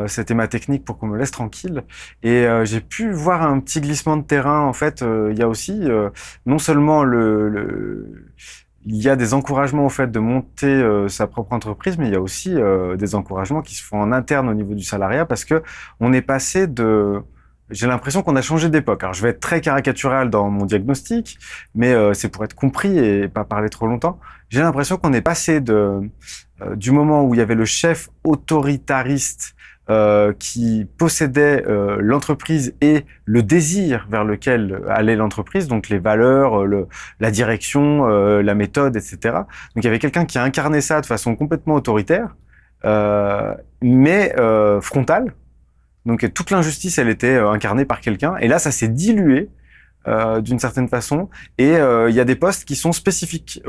C'était ma technique pour qu'on me laisse tranquille. Et j'ai pu voir un petit glissement de terrain. En fait, il y a aussi non seulement il y a des encouragements au fait de monter sa propre entreprise, mais il y a aussi des encouragements qui se font en interne au niveau du salariat, parce que on est passé de... J'ai l'impression qu'on a changé d'époque. Alors, je vais être très caricatural dans mon diagnostic, mais c'est pour être compris et pas parler trop longtemps. J'ai l'impression qu'on est passé du moment où il y avait le chef autoritariste qui possédait l'entreprise et le désir vers lequel allait l'entreprise, donc les valeurs, la direction, la méthode, etc. Donc il y avait quelqu'un qui a incarné ça de façon complètement autoritaire, mais frontale. Donc toute l'injustice, elle était incarnée par quelqu'un. Et là, ça s'est dilué d'une certaine façon. Et il y a des postes qui sont spécifiques.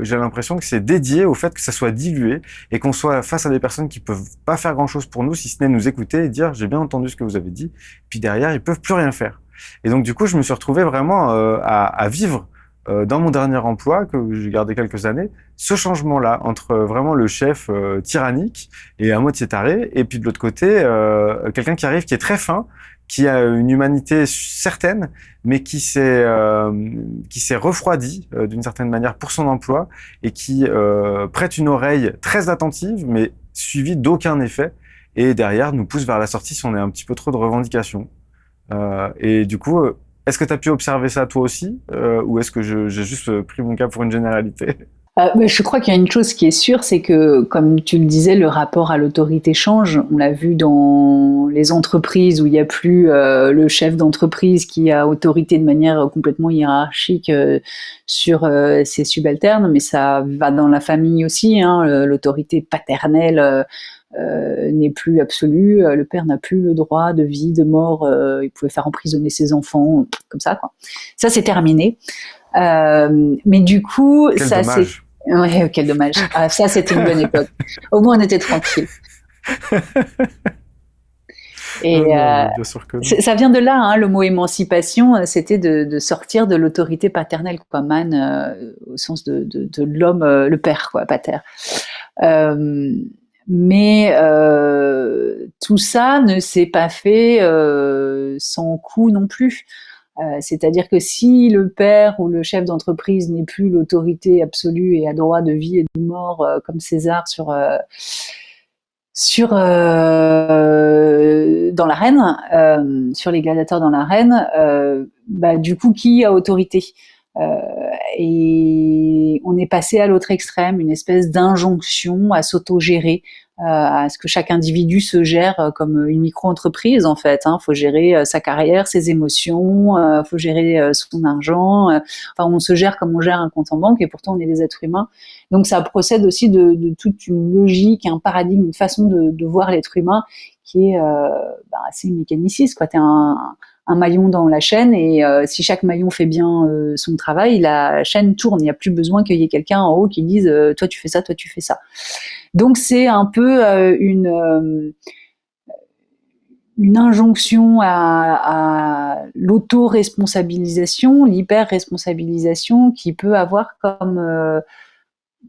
J'ai l'impression que c'est dédié au fait que ça soit dilué et qu'on soit face à des personnes qui peuvent pas faire grand-chose pour nous, si ce n'est nous écouter et dire j'ai bien entendu ce que vous avez dit. Puis derrière, ils peuvent plus rien faire. Et donc du coup, je me suis retrouvé vraiment à vivre dans mon dernier emploi, que j'ai gardé quelques années, ce changement-là entre vraiment le chef tyrannique et à moitié taré, et puis de l'autre côté, quelqu'un qui arrive qui est très fin, qui a une humanité certaine, mais qui s'est refroidi d'une certaine manière pour son emploi et qui prête une oreille très attentive, mais suivie d'aucun effet, et derrière nous pousse vers la sortie si on est un petit peu trop de revendications. Et du coup, est-ce que tu as pu observer ça toi aussi, ou est-ce que j'ai juste pris mon cas pour une généralité? Mais je crois qu'il y a une chose qui est sûre, c'est que, comme tu le disais, le rapport à l'autorité change. On l'a vu dans les entreprises où il n'y a plus le chef d'entreprise qui a autorité de manière complètement hiérarchique sur ses subalternes, mais ça va dans la famille aussi. Hein, l'autorité paternelle n'est plus absolue. Le père n'a plus le droit de vie, de mort. Il pouvait faire emprisonner ses enfants, comme ça, quoi. Ça, c'est terminé. Mais du coup, Quel ça c'est. dommage. Ouais, quel dommage. Ah, ça, c'était une bonne époque. Au moins, on était tranquille. Et Non, bien sûr que non. ça vient de là, hein, le mot émancipation, c'était de sortir de l'autorité paternelle, quoi, man, au sens de l'homme, le père, quoi, pater. Mais tout ça ne s'est pas fait sans coût non plus. C'est-à-dire que si le père ou le chef d'entreprise n'est plus l'autorité absolue et a droit de vie et de mort comme César dans l'arène, sur les gladiateurs dans l'arène, bah, du coup, qui a autorité? Et on est passé à l'autre extrême, une espèce d'injonction à s'autogérer, à ce que chaque individu se gère comme une micro-entreprise en fait. Hein. Faut gérer sa carrière, ses émotions, faut gérer son argent. Enfin, on se gère comme on gère un compte en banque et pourtant on est des êtres humains. Donc ça procède aussi de toute une logique, un paradigme, une façon de voir l'être humain qui est assez mécaniciste. Quoi. T'es un maillon dans la chaîne et si chaque maillon fait bien son travail, la chaîne tourne. Il n'y a plus besoin qu'il y ait quelqu'un en haut qui dise toi tu fais ça, toi tu fais ça. Donc c'est un peu une injonction à l'auto-responsabilisation, l'hyper-responsabilisation qui peut avoir comme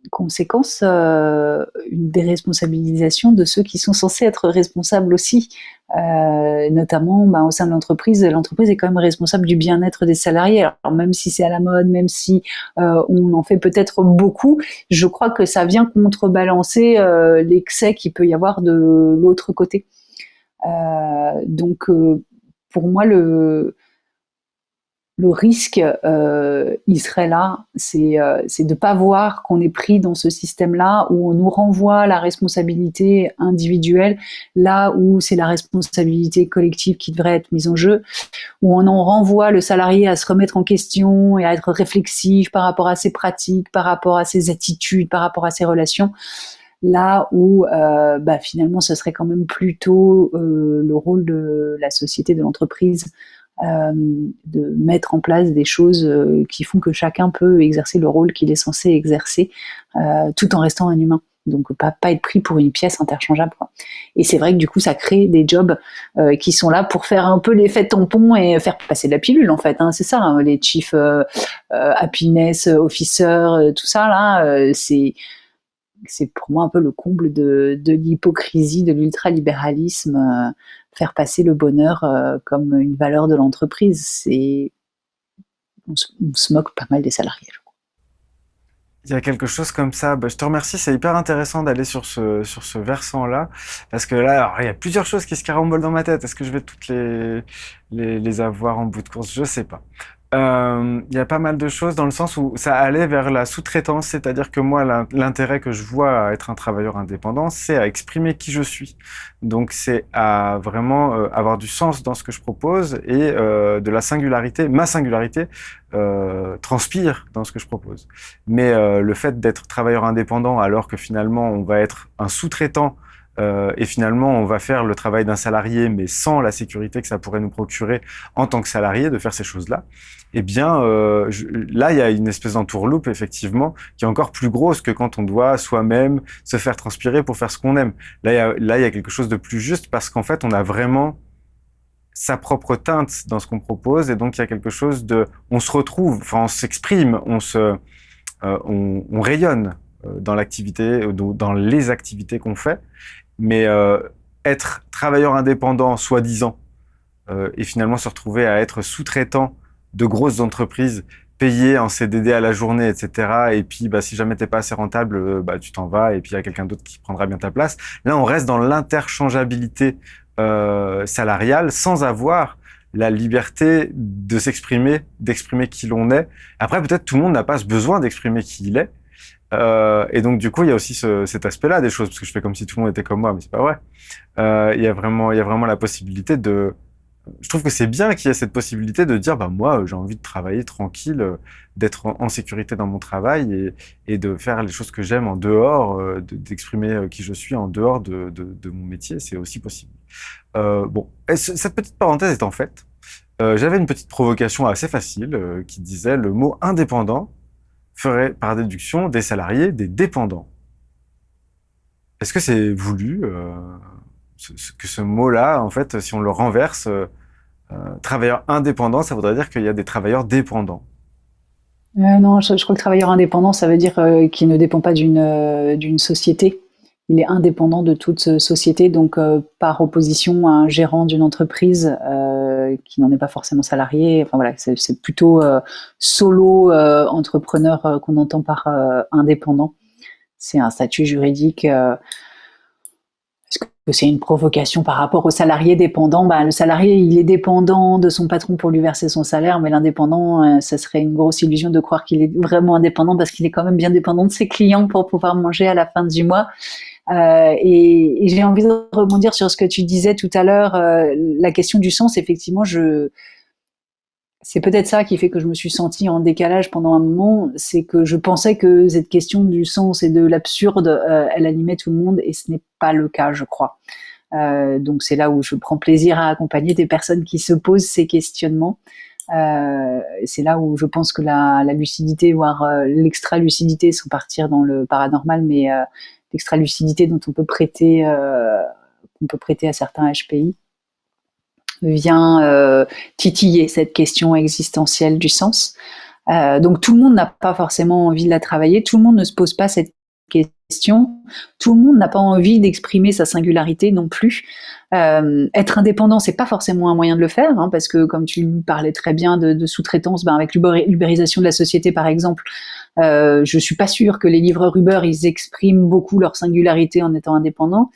conséquence une déresponsabilisation de ceux qui sont censés être responsables aussi. Notamment au sein de l'entreprise est quand même responsable du bien-être des salariés. Alors même si c'est à la mode, même si on en fait peut-être beaucoup, je crois que ça vient contrebalancer l'excès qu'il peut y avoir de l'autre côté. Donc pour moi le risque, il serait là, c'est de pas voir qu'on est pris dans ce système-là où on nous renvoie la responsabilité individuelle, là où c'est la responsabilité collective qui devrait être mise en jeu, où on en renvoie le salarié à se remettre en question et à être réflexif par rapport à ses pratiques, par rapport à ses attitudes, par rapport à ses relations. Là où finalement ce serait quand même plutôt le rôle de la société, de l'entreprise, de mettre en place des choses qui font que chacun peut exercer le rôle qu'il est censé exercer tout en restant un humain. Donc pas être pris pour une pièce interchangeable, quoi. Et c'est vrai que du coup ça crée des jobs qui sont là pour faire un peu l'effet tampon et faire passer de la pilule en fait, hein. C'est ça, hein, les chief happiness officer, tout ça là, c'est pour moi un peu le comble de l'hypocrisie, de l'ultralibéralisme, faire passer le bonheur comme une valeur de l'entreprise. On se moque pas mal des salariés. Il y a quelque chose comme ça. Je te remercie, c'est hyper intéressant d'aller sur ce versant-là, parce que là, alors, il y a plusieurs choses qui se carambolent dans ma tête. Est-ce que je vais toutes les avoir en bout de course? Je sais pas. Il y a pas mal de choses dans le sens où ça allait vers la sous-traitance, c'est-à-dire que moi, l'intérêt que je vois à être un travailleur indépendant, c'est à exprimer qui je suis. Donc, c'est à vraiment avoir du sens dans ce que je propose et de la singularité, ma singularité transpire dans ce que je propose. Mais le fait d'être travailleur indépendant alors que finalement, on va être un sous-traitant et finalement, on va faire le travail d'un salarié, mais sans la sécurité que ça pourrait nous procurer en tant que salarié de faire ces choses-là, eh bien, là, il y a une espèce d'entourloupe, effectivement, qui est encore plus grosse que quand on doit soi-même se faire transpirer pour faire ce qu'on aime. Là, il y a quelque chose de plus juste parce qu'en fait, on a vraiment sa propre teinte dans ce qu'on propose et donc il y a quelque chose de... On se retrouve, enfin, on s'exprime, on rayonne dans l'activité, dans les activités qu'on fait. Mais être travailleur indépendant, soi-disant, et finalement se retrouver à être sous-traitant de grosses entreprises payé en CDD à la journée, etc. Et puis, si jamais t'es pas assez rentable, tu t'en vas et puis il y a quelqu'un d'autre qui prendra bien ta place. Là, on reste dans l'interchangeabilité salariale sans avoir la liberté de s'exprimer, d'exprimer qui l'on est. Après, peut-être tout le monde n'a pas ce besoin d'exprimer qui il est. Et donc, du coup, il y a aussi cet aspect-là des choses, parce que je fais comme si tout le monde était comme moi, mais c'est pas vrai. Il y a vraiment la possibilité de, je trouve que c'est bien qu'il y ait cette possibilité de dire, moi, j'ai envie de travailler tranquille, d'être en sécurité dans mon travail et de faire les choses que j'aime en dehors, d'exprimer qui je suis en dehors de mon métier, c'est aussi possible. Bon, et cette petite parenthèse étant faite, j'avais une petite provocation assez facile qui disait le mot indépendant ferait par déduction des salariés des dépendants. Est-ce que c'est voulu que ce mot-là, en fait, si on le renverse, travailleur indépendant, ça voudrait dire qu'il y a des travailleurs dépendants. Non, je crois que travailleur indépendant, ça veut dire qu'il ne dépend pas d'une société. Il est indépendant de toute société, donc par opposition à un gérant d'une entreprise qui n'en est pas forcément salarié. Enfin voilà, c'est plutôt solo entrepreneur qu'on entend par indépendant. C'est un statut juridique. Est-ce que c'est une provocation par rapport au salarié dépendant? Le salarié, il est dépendant de son patron pour lui verser son salaire, mais l'indépendant, ça serait une grosse illusion de croire qu'il est vraiment indépendant parce qu'il est quand même bien dépendant de ses clients pour pouvoir manger à la fin du mois. Et j'ai envie de rebondir sur ce que tu disais tout à l'heure, la question du sens. Effectivement, c'est peut-être ça qui fait que je me suis sentie en décalage pendant un moment, c'est que je pensais que cette question du sens et de l'absurde, elle animait tout le monde, et ce n'est pas le cas, je crois. Donc c'est là où je prends plaisir à accompagner des personnes qui se posent ces questionnements. C'est là où je pense que la lucidité, voire l'extra-lucidité, sans partir dans le paranormal, mais l'extra-lucidité dont qu'on peut prêter à certains HPI, vient titiller cette question existentielle du sens. Donc tout le monde n'a pas forcément envie de la travailler, tout le monde ne se pose pas cette question, tout le monde n'a pas envie d'exprimer sa singularité non plus. Être indépendant, c'est pas forcément un moyen de le faire, hein, parce que comme tu parlais très bien de sous-traitance, avec l'ubérisation de la société par exemple, je suis pas sûre que les livreurs Uber ils expriment beaucoup leur singularité en étant indépendants.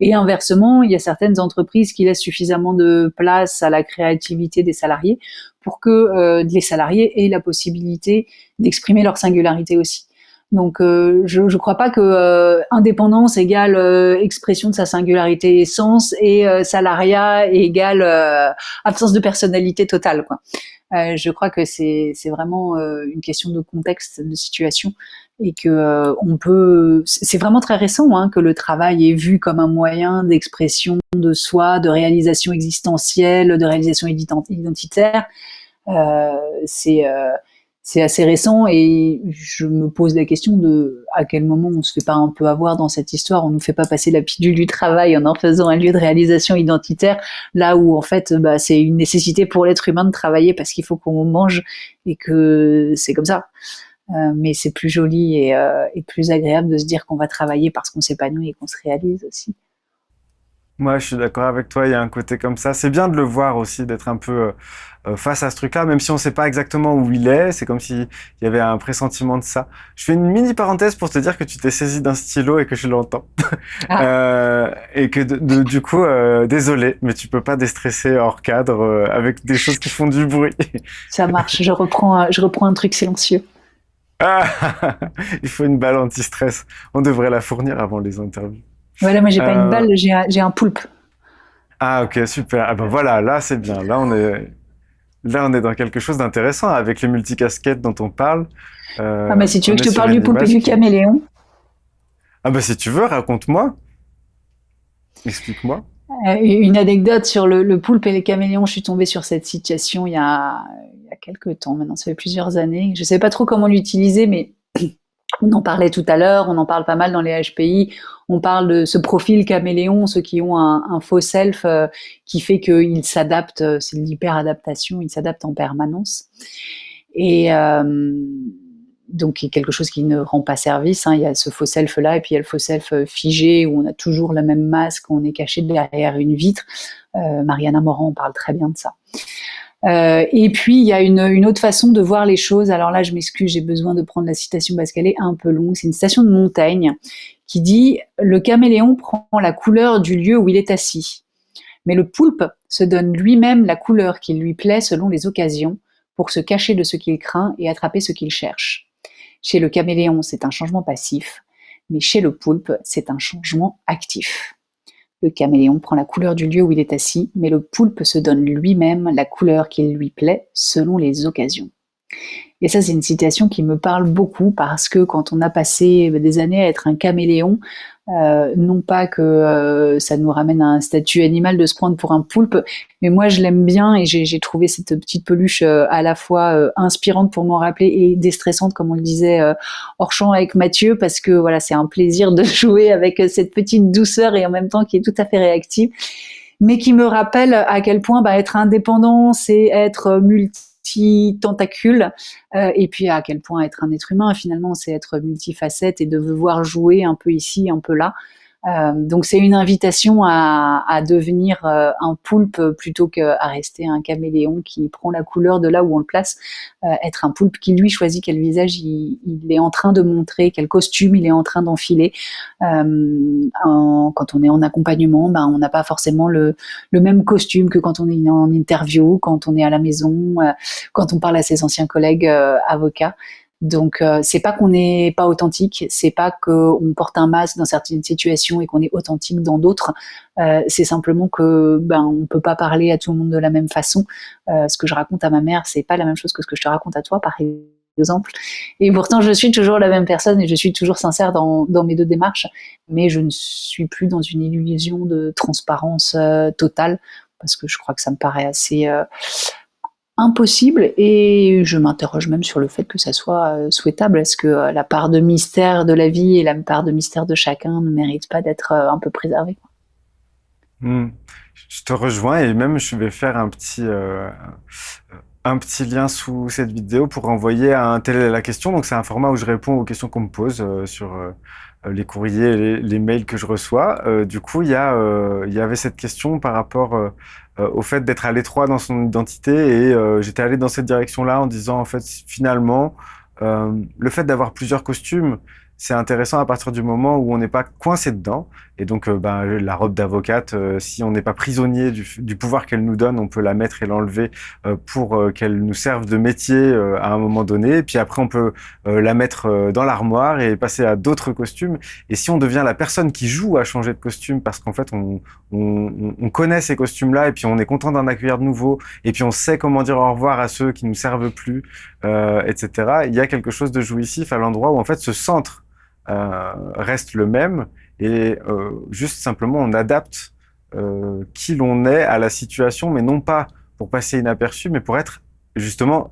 Et inversement, il y a certaines entreprises qui laissent suffisamment de place à la créativité des salariés pour que les salariés aient la possibilité d'exprimer leur singularité aussi. Donc je crois pas que indépendance égale expression de sa singularité et sens, et salariat égale absence de personnalité totale, quoi. Je crois que c'est vraiment une question de contexte, de situation, et que on peut. C'est vraiment très récent, hein, que le travail est vu comme un moyen d'expression de soi, de réalisation existentielle, de réalisation identitaire. Euh, c'est c'est assez récent, et je me pose la question de à quel moment on se fait pas un peu avoir dans cette histoire, on nous fait pas passer la pilule du travail en faisant un lieu de réalisation identitaire, là où en fait c'est une nécessité pour l'être humain de travailler parce qu'il faut qu'on mange et que c'est comme ça. Mais c'est plus joli et plus agréable de se dire qu'on va travailler parce qu'on s'épanouit et qu'on se réalise aussi. Moi, je suis d'accord avec toi, il y a un côté comme ça. C'est bien de le voir aussi, d'être un peu face à ce truc-là, même si on ne sait pas exactement où il est. C'est comme s'il y avait un pressentiment de ça. Je fais une mini parenthèse pour te dire que tu t'es saisi d'un stylo et que je l'entends. Ah, Et que du coup, désolé, mais tu peux pas déstresser hors cadre avec des choses qui font du bruit. ça marche, je reprends un truc silencieux. Ah, il faut une balle anti-stress. On devrait la fournir avant les interviews. Voilà, moi j'ai pas une Euh, balle, j'ai un poulpe. ah, ok, super. Ah ben voilà, là c'est bien. Là, on est dans quelque chose d'intéressant avec les multicasquettes dont on parle. Ah bah si tu veux On que est je te sur parle une du poulpe et image du qui... caméléon. Ah bah si tu veux, raconte-moi, explique-moi. Une anecdote sur le poulpe et les caméléons. Je suis tombée sur cette situation il y a quelques temps maintenant, ça fait plusieurs années. Je ne savais pas trop comment l'utiliser, mais on en parlait tout à l'heure, on en parle pas mal dans les HPI. On parle de ce profil caméléon, ceux qui ont un faux self qui fait qu'ils s'adaptent, c'est de l'hyperadaptation, ils s'adaptent en permanence. Et donc quelque chose qui ne rend pas service. Il y a ce faux self là, et puis il y a le faux self figé où on a toujours le même masque, on est caché derrière une vitre. Mariana Morand parle très bien de ça. Et puis il y a une autre façon de voir les choses. Alors là, je m'excuse, j'ai besoin de prendre la citation parce qu'elle est un peu longue. C'est une citation de Montaigne qui dit « Le caméléon prend la couleur du lieu où il est assis, mais le poulpe se donne lui-même la couleur qui lui plaît selon les occasions, pour se cacher de ce qu'il craint et attraper ce qu'il cherche. Chez le caméléon, c'est un changement passif, mais chez le poulpe, c'est un changement actif. Le caméléon prend la couleur du lieu où il est assis, mais le poulpe se donne lui-même la couleur qui lui plaît selon les occasions. » Et ça, c'est une citation qui me parle beaucoup parce que quand on a passé des années à être un caméléon, non pas que ça nous ramène à un statut animal de se prendre pour un poulpe, mais moi je l'aime bien et j'ai trouvé cette petite peluche à la fois inspirante pour m'en rappeler et déstressante, comme on le disait hors champ avec Mathieu, parce que voilà, c'est un plaisir de jouer avec cette petite douceur et en même temps qui est tout à fait réactive, mais qui me rappelle à quel point être indépendant, c'est être multi-tentacule, et puis à quel point être un être humain, finalement, c'est être multifacette et de devoir jouer un peu ici, un peu là. Donc c'est une invitation à devenir un poulpe plutôt qu'à rester un caméléon qui prend la couleur de là où on le place. Être un poulpe qui lui choisit quel visage il est en train de montrer, quel costume il est en train d'enfiler. Quand on est en accompagnement, on n'a pas forcément le même costume que quand on est en interview, quand on est à la maison, quand on parle à ses anciens collègues avocats. Donc c'est pas qu'on n'est pas authentique, c'est pas qu'on porte un masque dans certaines situations et qu'on est authentique dans d'autres. C'est simplement que on peut pas parler à tout le monde de la même façon. Ce que je raconte à ma mère, c'est pas la même chose que ce que je te raconte à toi, par exemple. Et pourtant, je suis toujours la même personne et je suis toujours sincère dans mes deux démarches, mais je ne suis plus dans une illusion de transparence totale parce que je crois que ça me paraît assez impossible, et je m'interroge même sur le fait que ça soit souhaitable. Est-ce que la part de mystère de la vie et la part de mystère de chacun ne mérite pas d'être un peu préservée? Je te rejoins et même je vais faire un petit lien sous cette vidéo pour renvoyer à un tel est la question. Donc c'est un format où je réponds aux questions qu'on me pose sur les courriers et les mails que je reçois. Du coup, il y avait cette question par rapport au fait d'être à l'étroit dans son identité, et j'étais allé dans cette direction-là en disant en fait finalement le fait d'avoir plusieurs costumes, c'est intéressant à partir du moment où on n'est pas coincé dedans. Et donc, la robe d'avocate, si on n'est pas prisonnier du pouvoir qu'elle nous donne, on peut la mettre et l'enlever pour qu'elle nous serve de métier à un moment donné. Et puis après, on peut la mettre dans l'armoire et passer à d'autres costumes. Et si on devient la personne qui joue à changer de costume, parce qu'en fait, on connaît ces costumes-là, et puis on est content d'en accueillir de nouveaux, et puis on sait comment dire au revoir à ceux qui nous servent plus, etc. Il y a quelque chose de jouissif à l'endroit où en fait ce centre reste le même, et juste simplement on adapte qui l'on est à la situation, mais non pas pour passer inaperçu, mais pour être justement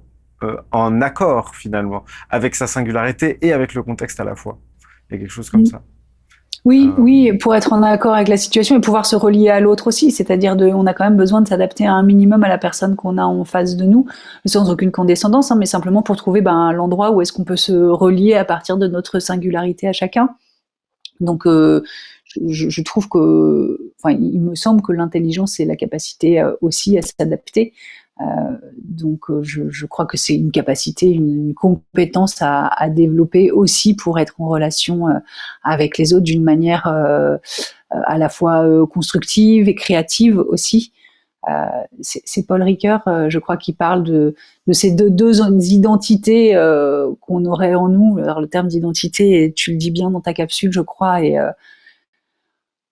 en accord finalement avec sa singularité et avec le contexte à la fois. Il y a quelque chose comme ça. Oui, pour être en accord avec la situation et pouvoir se relier à l'autre aussi, c'est-à-dire on a quand même besoin de s'adapter à un minimum à la personne qu'on a en face de nous, sans aucune condescendance, mais simplement pour trouver l'endroit où est-ce qu'on peut se relier à partir de notre singularité à chacun. Donc je trouve que, il me semble que l'intelligence, c'est la capacité aussi à s'adapter. Donc je crois que c'est une capacité, une compétence à développer aussi pour être en relation avec les autres d'une manière à la fois constructive et créative aussi. C'est Paul Ricoeur, je crois, qui parle de ces deux identités qu'on aurait en nous. Alors, le terme d'identité, tu le dis bien dans ta capsule, je crois, et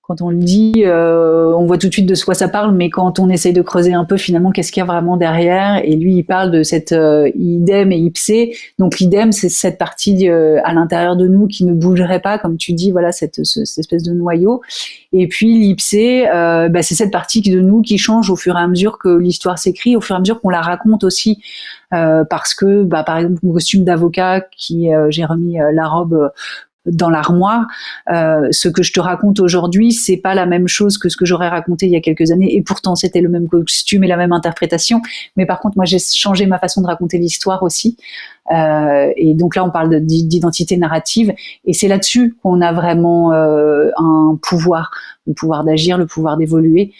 quand on le dit, on voit tout de suite de quoi ça parle, mais quand on essaye de creuser un peu, finalement, qu'est-ce qu'il y a vraiment derrière? Et lui, il parle de cette idem et ipsé. Donc l'idem, c'est cette partie à l'intérieur de nous qui ne bougerait pas, comme tu dis, voilà, cette espèce de noyau. Et puis l'ipsé, c'est cette partie de nous qui change au fur et à mesure que l'histoire s'écrit, au fur et à mesure qu'on la raconte aussi. Parce que, par exemple, mon costume d'avocat, j'ai remis la robe dans l'armoire, ce que je te raconte aujourd'hui, c'est pas la même chose que ce que j'aurais raconté il y a quelques années, et pourtant c'était le même costume et la même interprétation, mais par contre moi j'ai changé ma façon de raconter l'histoire aussi, Et donc là, on parle d'identité narrative, et c'est là-dessus qu'on a vraiment un pouvoir, le pouvoir d'agir, le pouvoir d'évoluer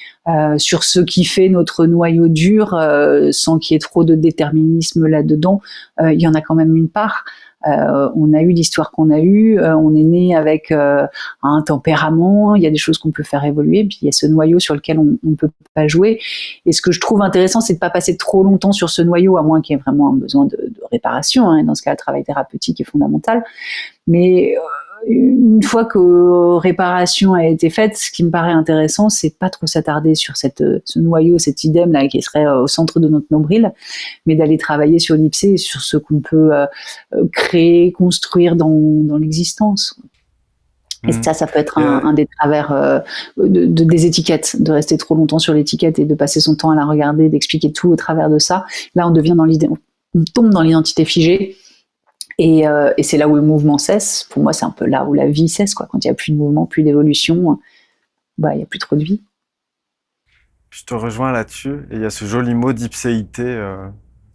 sur ce qui fait notre noyau dur, sans qu'il y ait trop de déterminisme là-dedans. Il y en a quand même une part. On a eu l'histoire qu'on a eue, on est né avec un tempérament, il y a des choses qu'on peut faire évoluer, puis il y a ce noyau sur lequel on ne peut pas jouer. Et ce que je trouve intéressant, c'est de ne pas passer trop longtemps sur ce noyau, à moins qu'il y ait vraiment un besoin de réparation, hein. Dans ce cas, le travail thérapeutique est fondamental. Mais une fois que réparation a été faite, ce qui me paraît intéressant, c'est pas trop s'attarder sur ce noyau, cet idem là qui serait au centre de notre nombril, mais d'aller travailler sur l'IPSé et sur ce qu'on peut créer, construire dans l'existence. Et ça peut être un des travers des étiquettes, de rester trop longtemps sur l'étiquette et de passer son temps à la regarder, d'expliquer tout au travers de ça. Là, on tombe dans l'identité figée. Et c'est là où le mouvement cesse. Pour moi, c'est un peu là où la vie cesse, quoi. Quand il n'y a plus de mouvement, plus d'évolution, il n'y a plus trop de vie. Je te rejoins là-dessus. Et il y a ce joli mot d'ipséité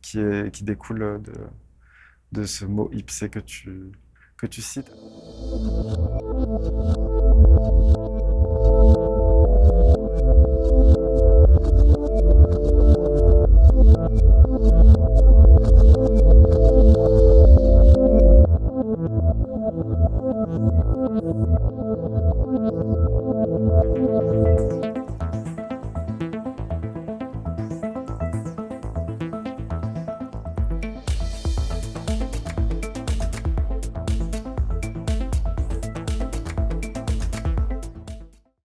qui découle de ce mot ipsé que tu cites.